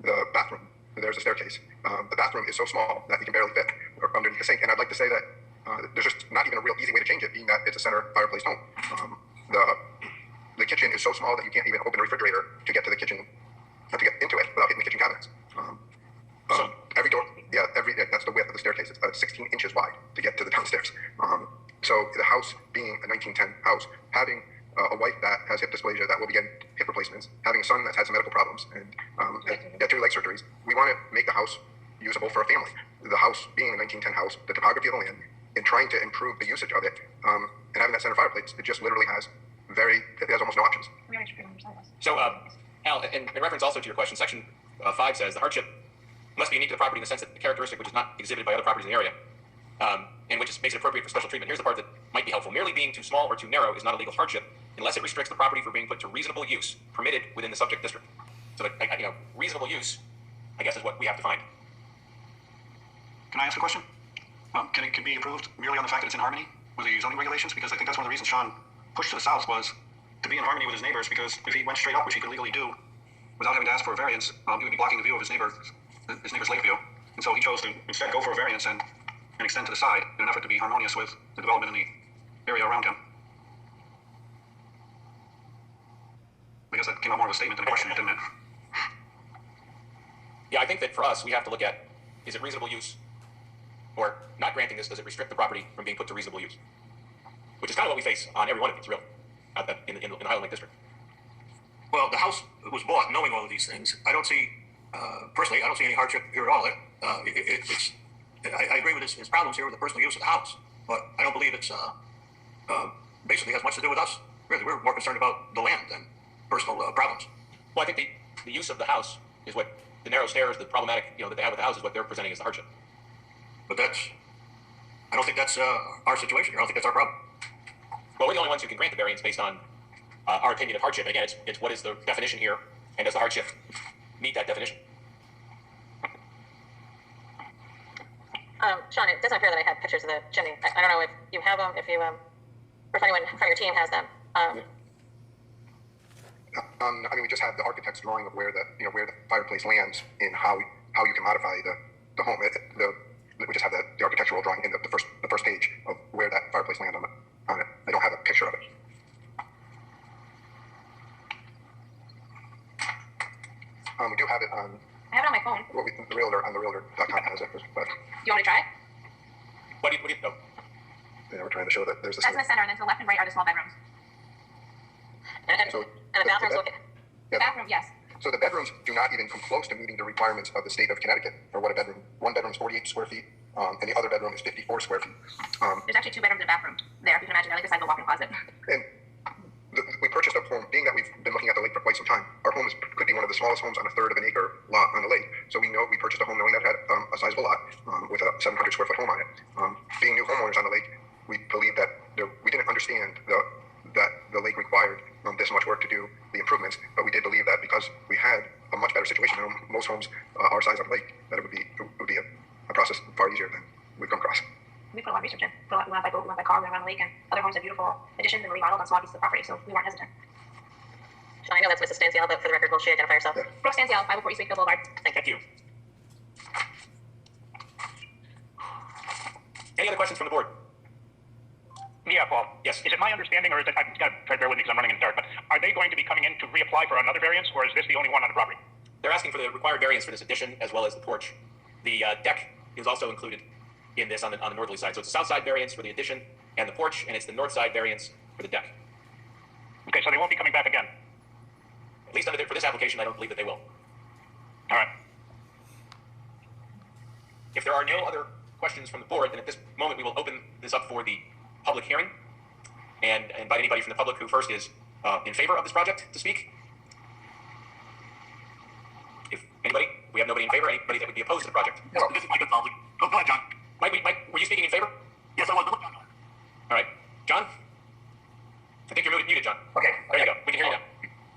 The bathroom, there's a staircase. The bathroom is so small that you can barely fit underneath the sink. And I'd like to say that there's just not even a real easy way to change it, being that it's a center fireplace home. The kitchen is so small that you can't even open the refrigerator to get to the kitchen, to get into it without hitting the kitchen cabinets. Every door, that's the width of the staircase. It's 16 inches wide to get to the downstairs. So the house being a 1910 house, having a wife that has hip dysplasia that will be getting hip replacements, having a son that's had some medical problems and had 2 leg surgeries, we want to make the house usable for a family. The house being a 1910 house, the topography of the land, and trying to improve the usage of it, and having that center fireplace, it just literally has almost no options. So, Al, in reference also to your question, section 5 says the hardship must be unique to the property in the sense that the characteristic which is not exhibited by other properties in the area, and which makes it appropriate for special treatment. Here's the part that might be helpful. Merely being too small or too narrow is not a legal hardship unless it restricts the property from being put to reasonable use permitted within the subject district. So that, reasonable use, I guess, is what we have to find. Can I ask a question? Can it be approved merely on the fact that it's in harmony with the zoning regulations? Because I think that's one of the reasons Sean pushed to the south was to be in harmony with his neighbors, because if he went straight up, which he could legally do without having to ask for a variance, he would be blocking the view of his neighbor's lake view. And so he chose to instead go for a variance and extend to the side in an effort to be harmonious with the development in the area around him. I guess that came out more of a statement than a question, didn't it? Yeah, I think that for us, we have to look at, is it reasonable use or not granting this, does it restrict the property from being put to reasonable use? Which is kind of what we face on every one of these, really, in the Highland Lake District. Well, the house was bought knowing all of these things. I don't see, personally, I don't see any hardship here at all. I agree with his problems here with the personal use of the house, but I don't believe it's basically has much to do with us. Really, we're more concerned about the land than personal problems. Well, I think the use of the house is what the narrow stairs, the problematic, that they have with the house is what they're presenting as the hardship. But I don't think that's our situation here. I don't think that's our problem. Well, we're the only ones who can grant the variance based on our opinion of hardship. Again, it's what is the definition here, and does the hardship meet that definition? Sean, it doesn't appear that I have pictures of the chimney. I don't know if you have them, if anyone from your team has them. I mean, we just have the architect's drawing of where the fireplace lands and how you can modify the home. We just have the architectural drawing in the first page of where that fireplace lands on it. I don't have a picture of it. We do have it on. I have it on my phone. The realtor on the realtor.com has it. But Do you want me to try it? What do you know? Yeah, we're trying to show that there's this. That's in the center, and then to the left and right are the small bedrooms. And the bathrooms look. The bathroom, yes. So the bedrooms do not even come close to meeting the requirements of the state of Connecticut for what a bedroom. One bedroom is 48 square feet, and the other bedroom is 54 square feet. There's actually 2 bedrooms and a bathroom there. If you can imagine, they're like the size of a walk-in closet. And we purchased a home, being that we've been looking at the lake for quite some time. Our home could be one of the smallest homes on a third of an acre lot on the lake. So we purchased a home knowing that it had a sizable lot with a 700 square foot home on it. Being new homeowners on the lake, we believed that we didn't understand that the lake required this much work to do the improvements, but we did believe that because we had a much better situation than most homes our size on the lake, that it would be a process far easier than we've come across. We put a lot of research in. We went by boat, we went by car, we went around the lake, and other homes had beautiful additions and remodeled on small pieces of property, so we weren't hesitant. Sean, I know that's Mrs. Stanziel, but for the record, will she identify herself? Yeah. Brooke Stanziel, 504 East Wakefield Boulevard. Thank you. Any other questions from the board? Yeah, Paul. Yes. Is it my understanding, or is it, I've got to try to bear with me because I'm running in the dark, but are they going to be coming in to reapply for another variance, or is this the only one on the property? They're asking for the required variance for this addition as well as the porch. The deck is also included in this on the northerly side. So it's the south side variance for the addition and the porch, and it's the north side variance for the deck. Okay, so they won't be coming back again? At least for this application, I don't believe that they will. All right. If there are no other questions from the board, then at this moment we will open this up for the public hearing and invite anybody from the public who first is in favor of this project to speak. If anybody, we have nobody in favor, anybody that would be opposed to the project. No, this is Mike Gonzalez. Go ahead, John. Mike, were you speaking in favor? Yes, I was. All right. John? I think you're muted, John. Okay. There you go. We can hear you now.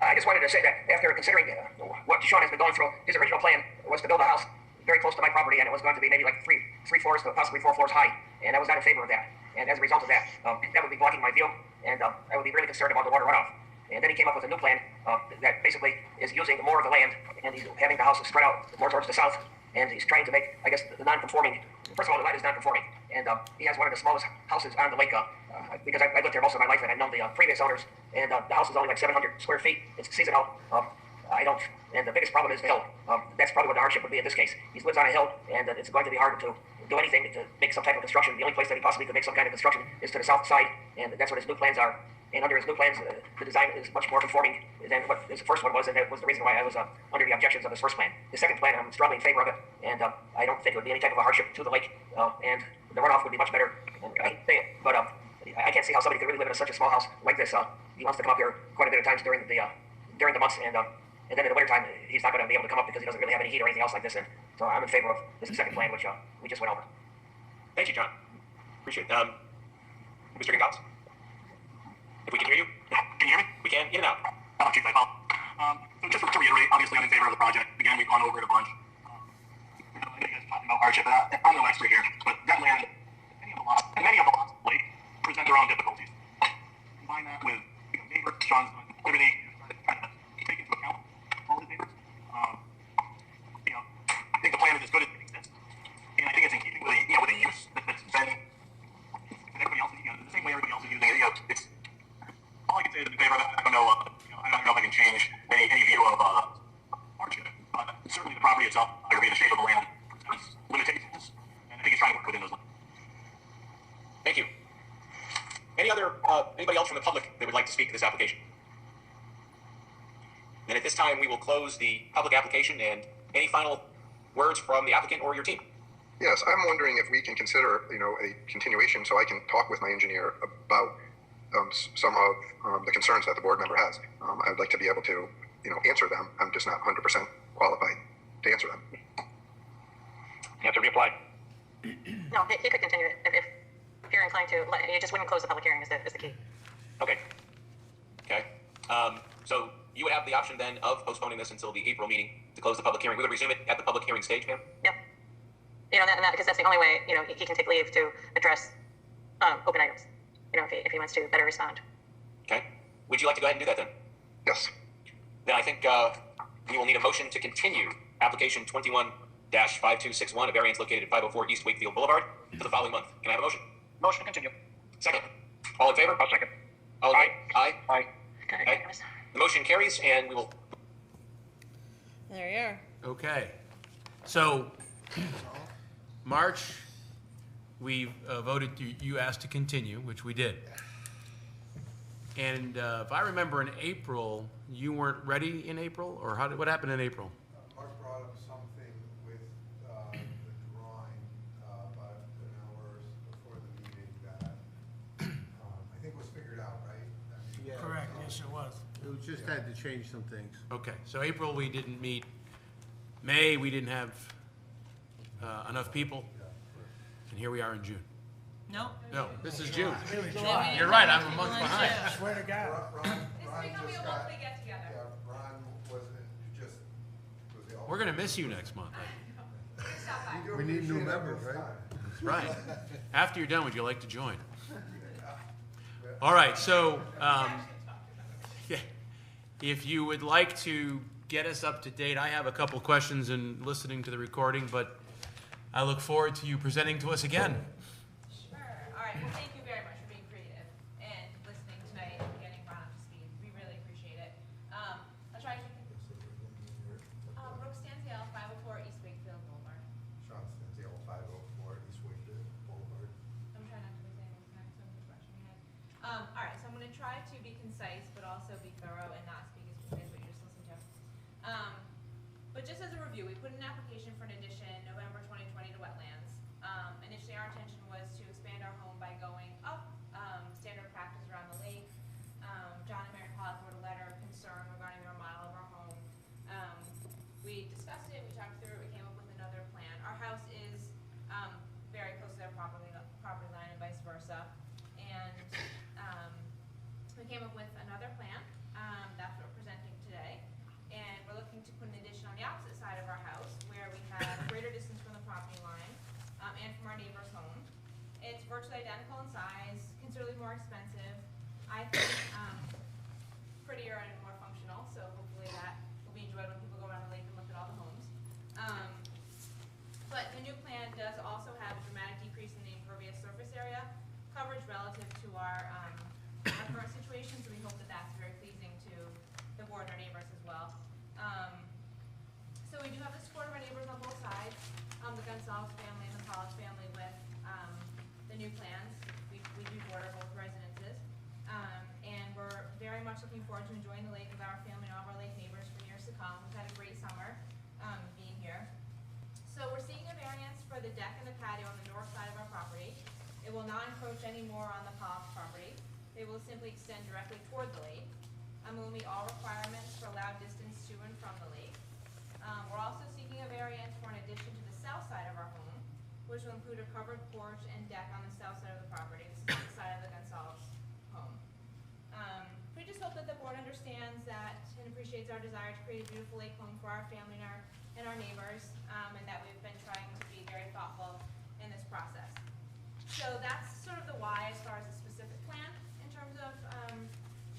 I just wanted to say that after considering what Sean has been going through, his original plan was to build a house very close to my property, and it was going to be maybe like three floors to possibly 4 floors high, and I was not in favor of that. And as a result of that, that would be blocking my view, and I would be really concerned about the water runoff. And then he came up with a new plan that basically is using more of the land, and he's having the house spread out more towards the south, and he's trying to make, I guess, the non-conforming. First of all, the lot is non-conforming, and he has one of the smallest houses on the lake, because I lived there most of my life, and I've known the previous owners, and the house is only like 700 square feet. It's seasonal. I don't, and the biggest problem is the hill. That's probably what the hardship would be in this case. He lives on a hill, and it's going to be hard to do anything to make some type of construction. The only place that he possibly could make some kind of construction is to the south side, and that's what his new plans are. And under his new plans, the design is much more conforming than what his first one was, and that was the reason why I was under the objections of his first plan. The second plan, I'm strongly in favor of it, and I don't think it would be any type of a hardship to the lake, and the runoff would be much better. And I hate to say it, but I can't see how somebody could really live in such a small house like this. He wants to come up here quite a bit of times during the months, and then in the wintertime, he's not going to be able to come up because he doesn't really have any heat or anything else like this. And so I'm in favor of this second plan, which we just went over. Thank you, John. Appreciate it. Mr. Gonzalez? If we can hear you? Can you hear me? We can, in and out. Oh, geez, I apologize. So just to reiterate, obviously I'm in favor of the project. Again, we've gone over it a bunch. I know you guys talking about hardship, and I'm no expert here, but that land, many of the lots on the lake present their own difficulties. Combine that with neighbors, Sean's liberty, trying to take into account all his neighbors. I think the plan is as good as it exists, and I think it's in keeping with the use that's been, and everybody else, the same way everybody else is using it. It's all I can say is in favor of it. I don't know if I can change any view of hardship, but certainly the property itself, or being the shape of the land, presents limitations, and I think he's trying to work within those from the public that would like to speak to this application? Then at this time, we will close the public application and any final words from the applicant or your team. Yes, I'm wondering if we can consider, a continuation so I can talk with my engineer about some of the concerns that the board member has. I'd like to be able to, answer them. I'm just not 100% qualified to answer them. You have to reapply. No, he could continue it if you're inclined to. You just wouldn't close the public hearing is the key. Okay. Okay. So you would have the option then of postponing this until the April meeting to close the public hearing. We would resume it at the public hearing stage, ma'am? Yep. Because that's the only way, he can take leave to address open items, if he wants to better respond. Okay. Would you like to go ahead and do that then? Yes. Then I think we will need a motion to continue application 21-5261, a variance located at 504 East Wakefield Boulevard, to the following month. Can I have a motion? Motion to continue. Second. All in favor? I'll second. All Aye. Aye. Aye. Okay. The motion carries, and we will. There you are. Okay. So, March, we voted, you asked to continue, which we did. And if I remember in April, you weren't ready in April, or what happened in April? Mark brought up something with the drawing about an hour before the meeting that I think was figured out, right? Correct, yes, it was. It just had to change some things. Okay, so April, we didn't meet. May, we didn't have enough people. And here we are in June. Nope. No, this is June. July. You're right, I'm a month behind. I swear to God. Ron just got, yeah, Ron wasn't, just, was the We're gonna miss you next month. We need new members, right? That's right. After you're done, would you like to join? All right, so, yeah, if you would like to get us up to date, I have a couple questions in listening to the recording, but I look forward to you presenting to us again. Sure. All right. Well, thank you very much for being creative and listening tonight and getting Ron up to speed. We really appreciate it. I'll try to keep Brooke Stanziel, 504 East Wakefield Boulevard. Sean Stanziel, 504 East Wakefield Boulevard. I'm trying not to lose anything tonight, so I'm just rushing ahead. All right. So I'm going to try to be concise, but also be thorough and not speak as quickly as what you just listened to. But just as a review, we put in an application for an addition November 2020 to Wetlands. Initially, our intention was to expand our home by going up standard practice around the lake. John and Mary Pollock wrote a letter of concern regarding the remodel of our home. We discussed it, we talked through it, we came up with another plan. Our house is very close to their property line and vice versa. And we came up with another plan. That's what we're presenting today. And we're looking to put an addition on the opposite side of our house where we have a greater distance from the property line and from our neighbor's home. It's virtually identical in size, considerably more expensive. I think prettier and more functional, so hopefully that will be enjoyed when people go around the lake and look at all the homes. But the new plan does also have a dramatic decrease in the impervious surface area coverage relative to our current situation, so we hope that that's very pleasing to the board and our neighbors as well. So we do have the support of our neighbors on both sides, the Gonzalez family and the Pollock family with the new plans. We do border both residences. And we're very much looking forward to enjoying the lake with our family and all of our lake neighbors for years to come. We've had a great summer being here. So we're seeking a variance for the deck and the patio on the north side of our property. It will not encroach any more on the Pollock property. They will simply extend directly toward the lake. We'll meet all requirements for allowed distance to and from the lake. We're also seeking a variance for an addition to the south side of our home, which will include a covered porch and deck on the south side of the property. This is the side of the Gonzalez home. We just hope that the board understands that and appreciates our desire to create a beautiful lake home for our family and our neighbors, and that we've been trying to be very thoughtful in this process. So that's sort of the why as far as the specific plan in terms of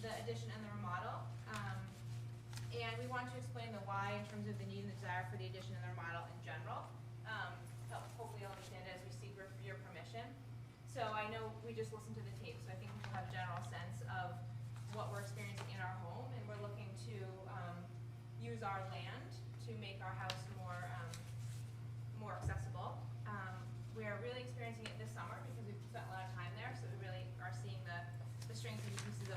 the addition and the remodel. And we want to explain the why in terms of the need and the desire for the addition and the remodel in general. Hopefully you'll understand it as we seek your permission. So I know we just listened to the tape, so I think we'll have a general sense of what we're experiencing in our home, and we're looking to use our land to make our house more accessible. We're really experiencing it this summer because we've spent a lot of time there, so we really are seeing the strengths and weaknesses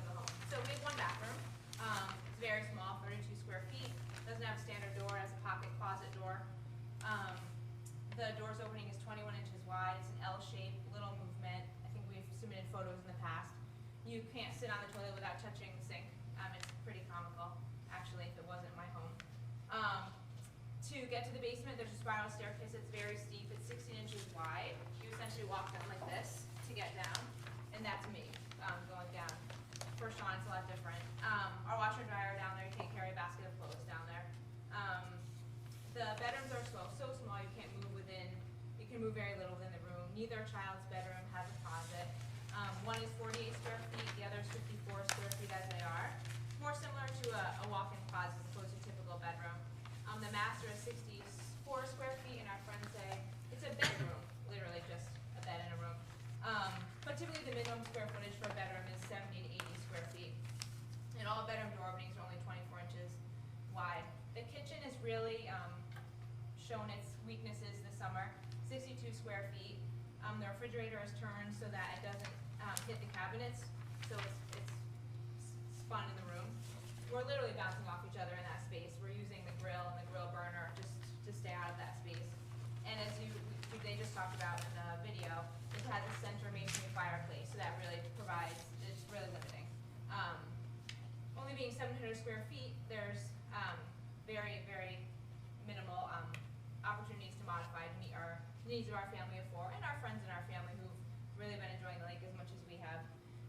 spiral staircase. It's very steep. It's 16 inches wide. You essentially walk down like this to get down, and that's me going down. For Sean, it's a lot different. Our washer and dryer are down there. You can't carry a basket of clothes down there. The bedrooms are so small you can't move within. You can move very little within the room. Neither child's bedroom has a closet. One is 48 square feet. The other is 54 square feet as they are. More similar to a walk-in closet as opposed to a typical bedroom. The master is 64 square feet, and our friends say it's a bedroom, literally just a bed in a room. But typically the minimum square footage for a bedroom is 70 to 80 square feet. And all bedroom door openings are only 24 inches wide. The kitchen has really shown its weaknesses this summer. 62 square feet. The refrigerator is turned so that it doesn't hit the cabinets, so it's spun in the room. We're literally bouncing off each other in that space. We're using the grill and the grill burner just to stay out of that space. And as they just talked about in the video, it has a center masonry fireplace, so that really provides, it's really limiting. Only being 700 square feet, there's very, very minimal opportunities to modify to meet our needs of our family of 4 and our friends in our family who've really been enjoying the lake as much as we have.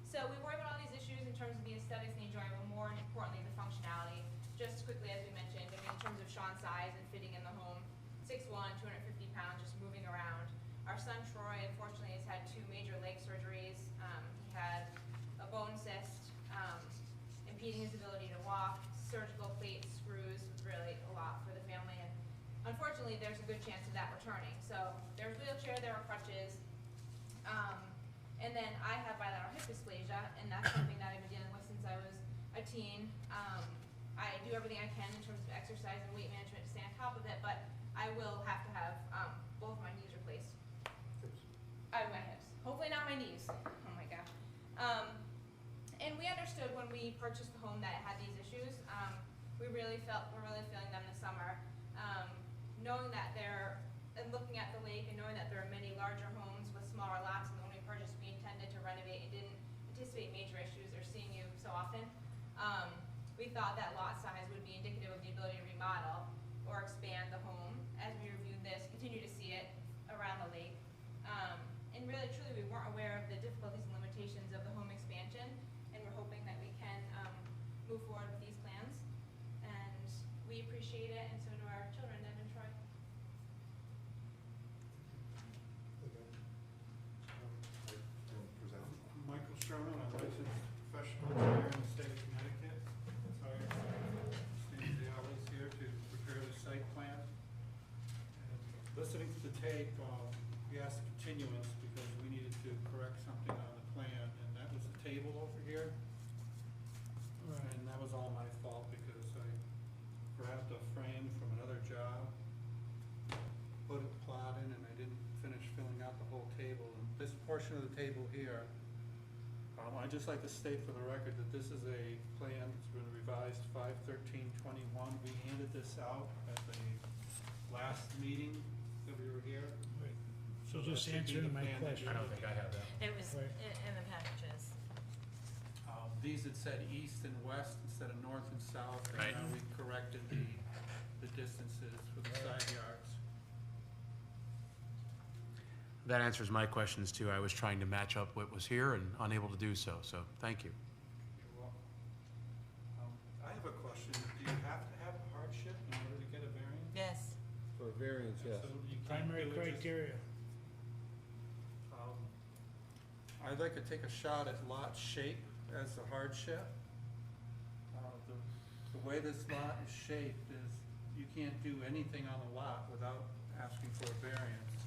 So we worry about all these issues in terms of the aesthetics and the enjoyment, but more importantly, the functionality. Just quickly, as we mentioned, I mean, in terms of Sean's size and fitting in the home, 6'1", 250 pounds, just moving around. Our son Troy, unfortunately, has had 2 major leg surgeries. He had a bone cyst, impeding his ability to walk, surgical plates, screws, was really a lot for the family. And unfortunately, there's a good chance of that returning. So there's a wheelchair, there are crutches. And then I have bilateral hip dysplasia, and that's something that I've been dealing with since I was a teen. I do everything I can in terms of exercise and weight management to stay on top of it, but I will have to have both my knees replaced. My hips. Hopefully not my knees. Oh my gosh. And we understood when we purchased the home that it had these issues. We're really feeling them this summer. Knowing that and looking at the lake and knowing that there are many larger homes with smaller lots, and when we purchased, we intended to renovate and didn't anticipate major issues or seeing you so often. We thought that lot size would be indicative of the ability to remodel or expand the home. As we reviewed this, continue to see it around the lake. And really, truly, we weren't aware of the difficulties and limitations of the home expansion, and we're hoping that we can move forward with these plans. And we appreciate it, and so do our children, Evan and Troy. Michael Sherman, I'm a licensed professional engineer in the state of Connecticut. Hired Steve Dallas here to prepare the site plan. And listening to the tape, we asked continuance because we needed to correct something on the plan, and that was the table over here. And that was all my fault because I grabbed a frame from another job, put a plot in, and I didn't finish filling out the whole table. And this portion of the table here, I'd just like to state for the record that this is a plan that's been revised 5/13/21. We handed this out at the last meeting that we were here. So that just should be answering the my plan that question. you're I don't think I have that. It was in the packages. These had said east and west instead of north and south, and Right. now we corrected the distances for the side yards. That answers my questions too. I was trying to match up what was here and unable to do so, so thank you. You're welcome. I have a question. Do you have to have a hardship in order to get a variance? Yes. For a variance, yes. So you can't Primary do it just- criteria. I'd like to take a shot at lot shape as the hardship. The way this lot is shaped is you can't do anything on the lot without asking for a variance.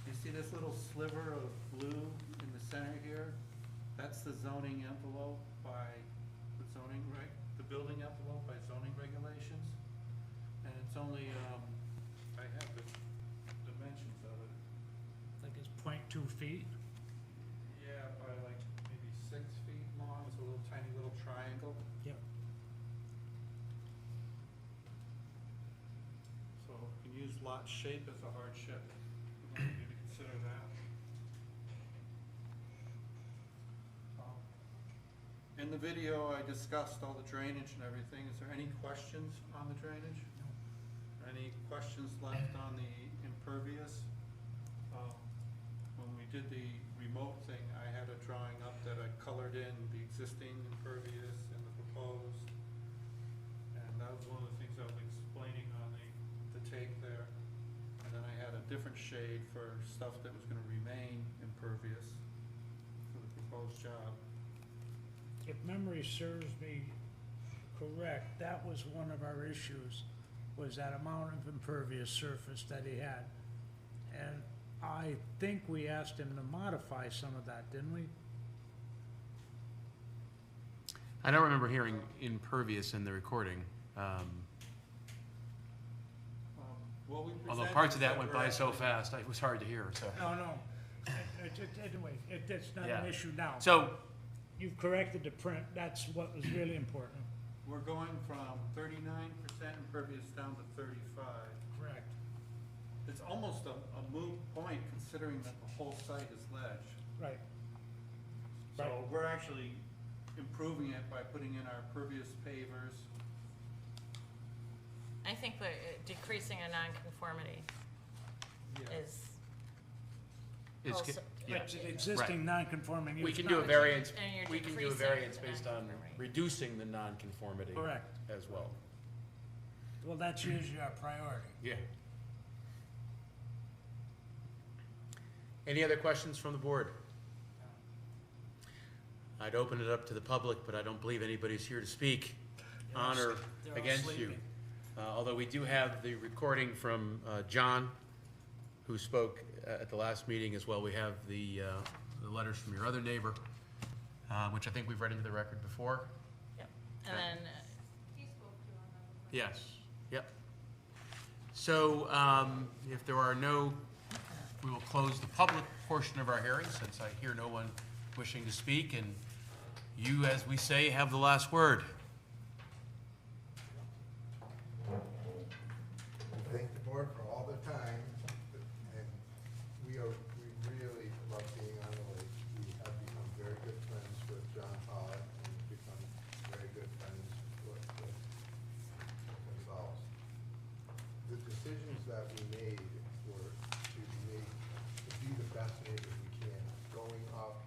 You see this little sliver of blue in the center here? That's the zoning envelope by the building envelope by zoning regulations. And it's only, I have the dimensions of it. Like it's 0.2 feet. Yeah, by like maybe 6 feet long, it's a little tiny little triangle. Yep. So you can use lot shape as a hardship. We want you to consider that. In the video, I discussed all the drainage and everything. Is there any questions on the drainage? No. any questions left on the impervious? When we did the remote thing, I had a drawing up that I colored in the existing impervious and the proposed. And that was one of the things I was explaining on the tape there. And then I had a different shade for stuff that was gonna remain impervious for the proposed job. If memory serves me correct, that was one of our issues, was that amount of impervious surface that he had. And I think we asked him to modify some of that, didn't we? I don't remember hearing impervious in the recording. Well, we Although presented parts of that went we're by so actually- fast, it was hard to hear, so. No. Anyway, it's not Yeah. an issue now. So, You've corrected the print, that's what was really important. We're going from 39% impervious down to 35. Correct. It's almost a moot point considering that the whole site is ledge. Right. So Right. we're actually improving it by putting in our pervious pavers. I think that decreasing a nonconformity Yeah. is It's, also. yeah. It's existing non-conforming use. We can do a not- variance, And you're we can do a decreasing variance the based on nonconformity. reducing the nonconformity. Correct. As well. Well, that's usually our priority. Yeah. Any other questions from the board? I'd open it up to the public, but I don't believe anybody's here to speak on or They're all against you. sleeping. Although we do have the recording from John, who spoke at the last meeting as well. We have the letters from your other neighbor, which I think we've read into the record before. Yep. And then, He spoke to on that. Yes, yep. So, if there are no, we will close the public portion of our hearing, since I hear no one wishing to speak, and you, as we say, have the last word. Thank the board for all the time, and we really love being on the lake. We have become very good friends with John Pollock, and we've become very good friends with themselves. The decisions that we made were to be the best neighbors we can. Going up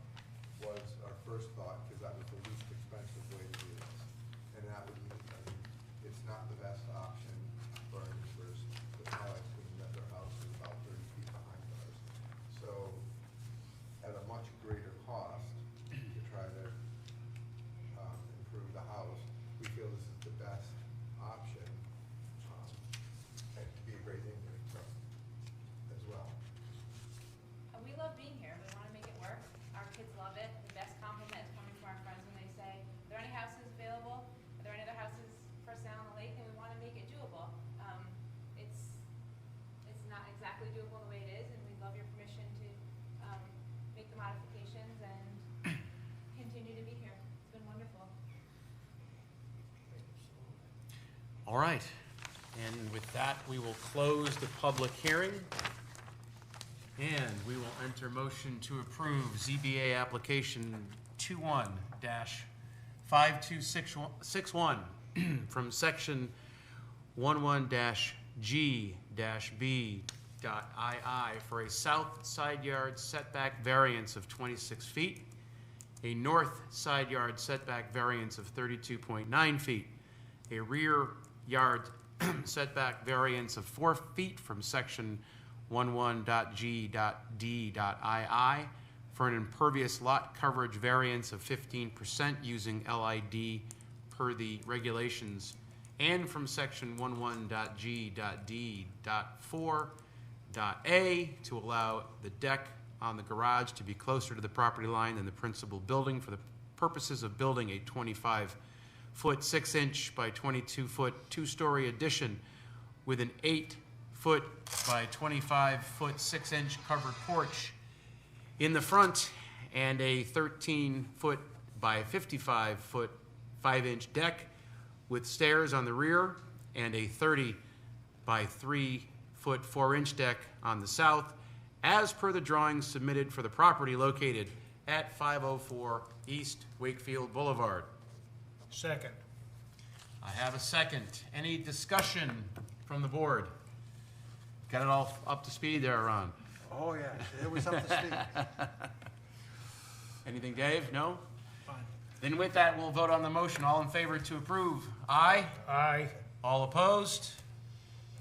was our first thought, because that was the least expensive way to do this. And that would mean, it's not the best option for our neighbors. The Pollocks, being that their house is about 30 feet behind ours. So, at a much greater cost to try to improve the house, we feel this is the best option, and to be a great neighbor as well. We love being here, we wanna make it work, our kids love it, the best compliment is coming from our friends when they say, are there any houses available? Are there any other houses for sale on the lake? And we wanna make it doable. It's not exactly doable the way it is, and we love your permission to, make the modifications and continue to be here. It's been wonderful. All right, and with that, we will close the public hearing, and we will enter motion to approve ZBA application 21-5261 from section 11-G-B-.II for a south side yard setback variance of 26 feet, a north side yard setback variance of 32.9 feet, a rear yard setback variance of 4 feet from section 11.G.D.II for an impervious lot coverage variance of 15% using LID per the regulations, and from section 11.G.D.4.A to allow the deck on the garage to be closer to the property line than the principal building for the purposes of building a 25-foot 6-inch by 22-foot 2-story addition with an 8-foot by 25-foot 6-inch covered porch in the front and a 13-foot by 55-foot 5-inch deck with stairs on the rear and a 30 by 3-foot 4-inch deck on the south, as per the drawings submitted for the property located at 504 East Wakefield Boulevard. Second. I have a second. Any discussion from the board? Got it all up to speed there, Ron? Oh, yeah, it was up to speed. Anything, Dave? No? Fine. Then with that, we'll vote on the motion. All in favor to approve? Aye? Aye. All opposed?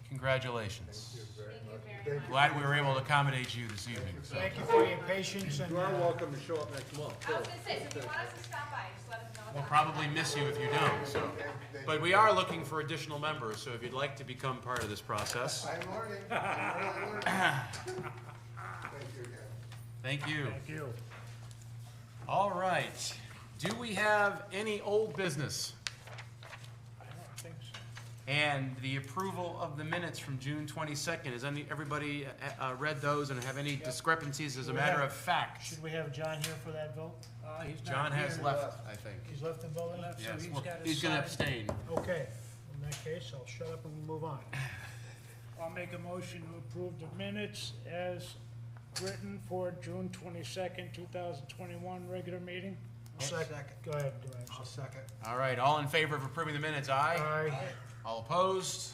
Congratulations. Thank you. Glad we were able to accommodate you this evening. So. Thank you for your patience and. You are welcome to show up next month. I was gonna say, so if you want us to stop by, just let us know. We'll probably miss you if you don't, so. But we are looking for additional members, so if you'd like to become part of this process. I'm learning. I'm really learning. Thank you again. Thank you. Thank you. All right. Do we have any old business? I don't think so. And the approval of the minutes from June 22nd. Has everybody read those and have any discrepancies as a matter of fact? Should we have John here for that vote? He's not John has here. left, I think. He's left the voting? Left, so Yes, he's well, got he's going to sign. abstain. Okay, in that case, I'll shut up and move on. I'll make a motion to approve the minutes as written for June 22nd, 2021, regular meeting. Second. Go ahead, Duane. I'll second. All right, all in favor of approving the minutes, aye? Aye. All opposed?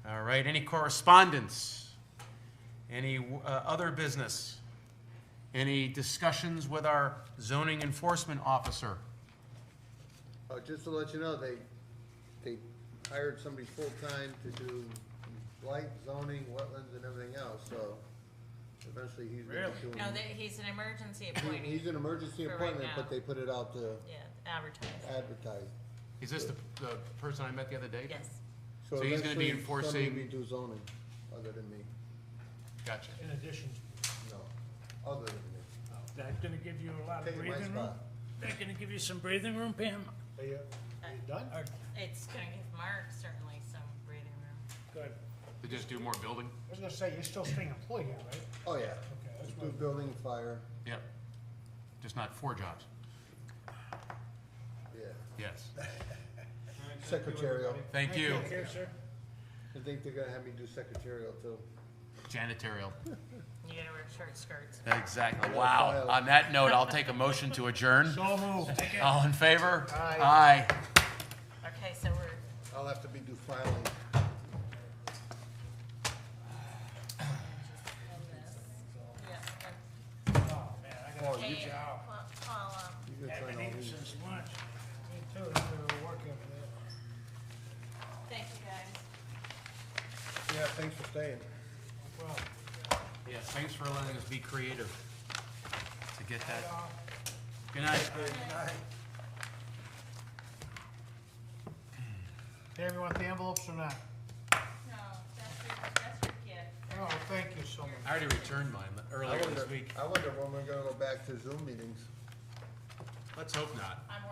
All right, any correspondence? Any other business? Any discussions with our zoning enforcement officer? Just to let you know, they hired somebody full-time to do light, zoning, wetlands, and everything else, so eventually he's gonna be doing. No, he's an emergency appointment. He's an emergency for right appointment, now. but they put it out to Yeah, advertise. advertise. Is this the person I met the other day? Yes. So he's gonna be eventually enforcing- Somebody do zoning, other than me. Gotcha. In addition, No, other than me. That's gonna give you a lot of Taking my breathing room? spot. That's gonna give you some breathing room, Pam? are you done? It's gonna give Mark certainly some breathing room. Good. To just do more building? I was gonna say, you're still staying employed here, right? Oh, yeah. Okay, that's Just what. do building, fire, Yep. Just not 4 jobs. yeah. Yes. Secretarial. Thank you. Take care, sir. I think they're gonna have me do secretarial too. Janitorial. You gotta wear short skirts. Exactly. Wow. On that note, I'll take a motion to adjourn. So moved. All in favor? Aye. Okay, so we're, I'll have to be do filing. Oh, man, I got hey, well, You can sign haven't all eaten these. since lunch. Me too, we're working over there. thank you guys. Yeah, thanks for staying. Well, Yes, thanks for letting us be creative to get that. Good night. Pam, you want the envelopes or not? No, that's your gift. Oh, thank you so much. I already returned mine earlier this week. I wonder when we're gonna go back to Zoom meetings. Let's hope not. I'm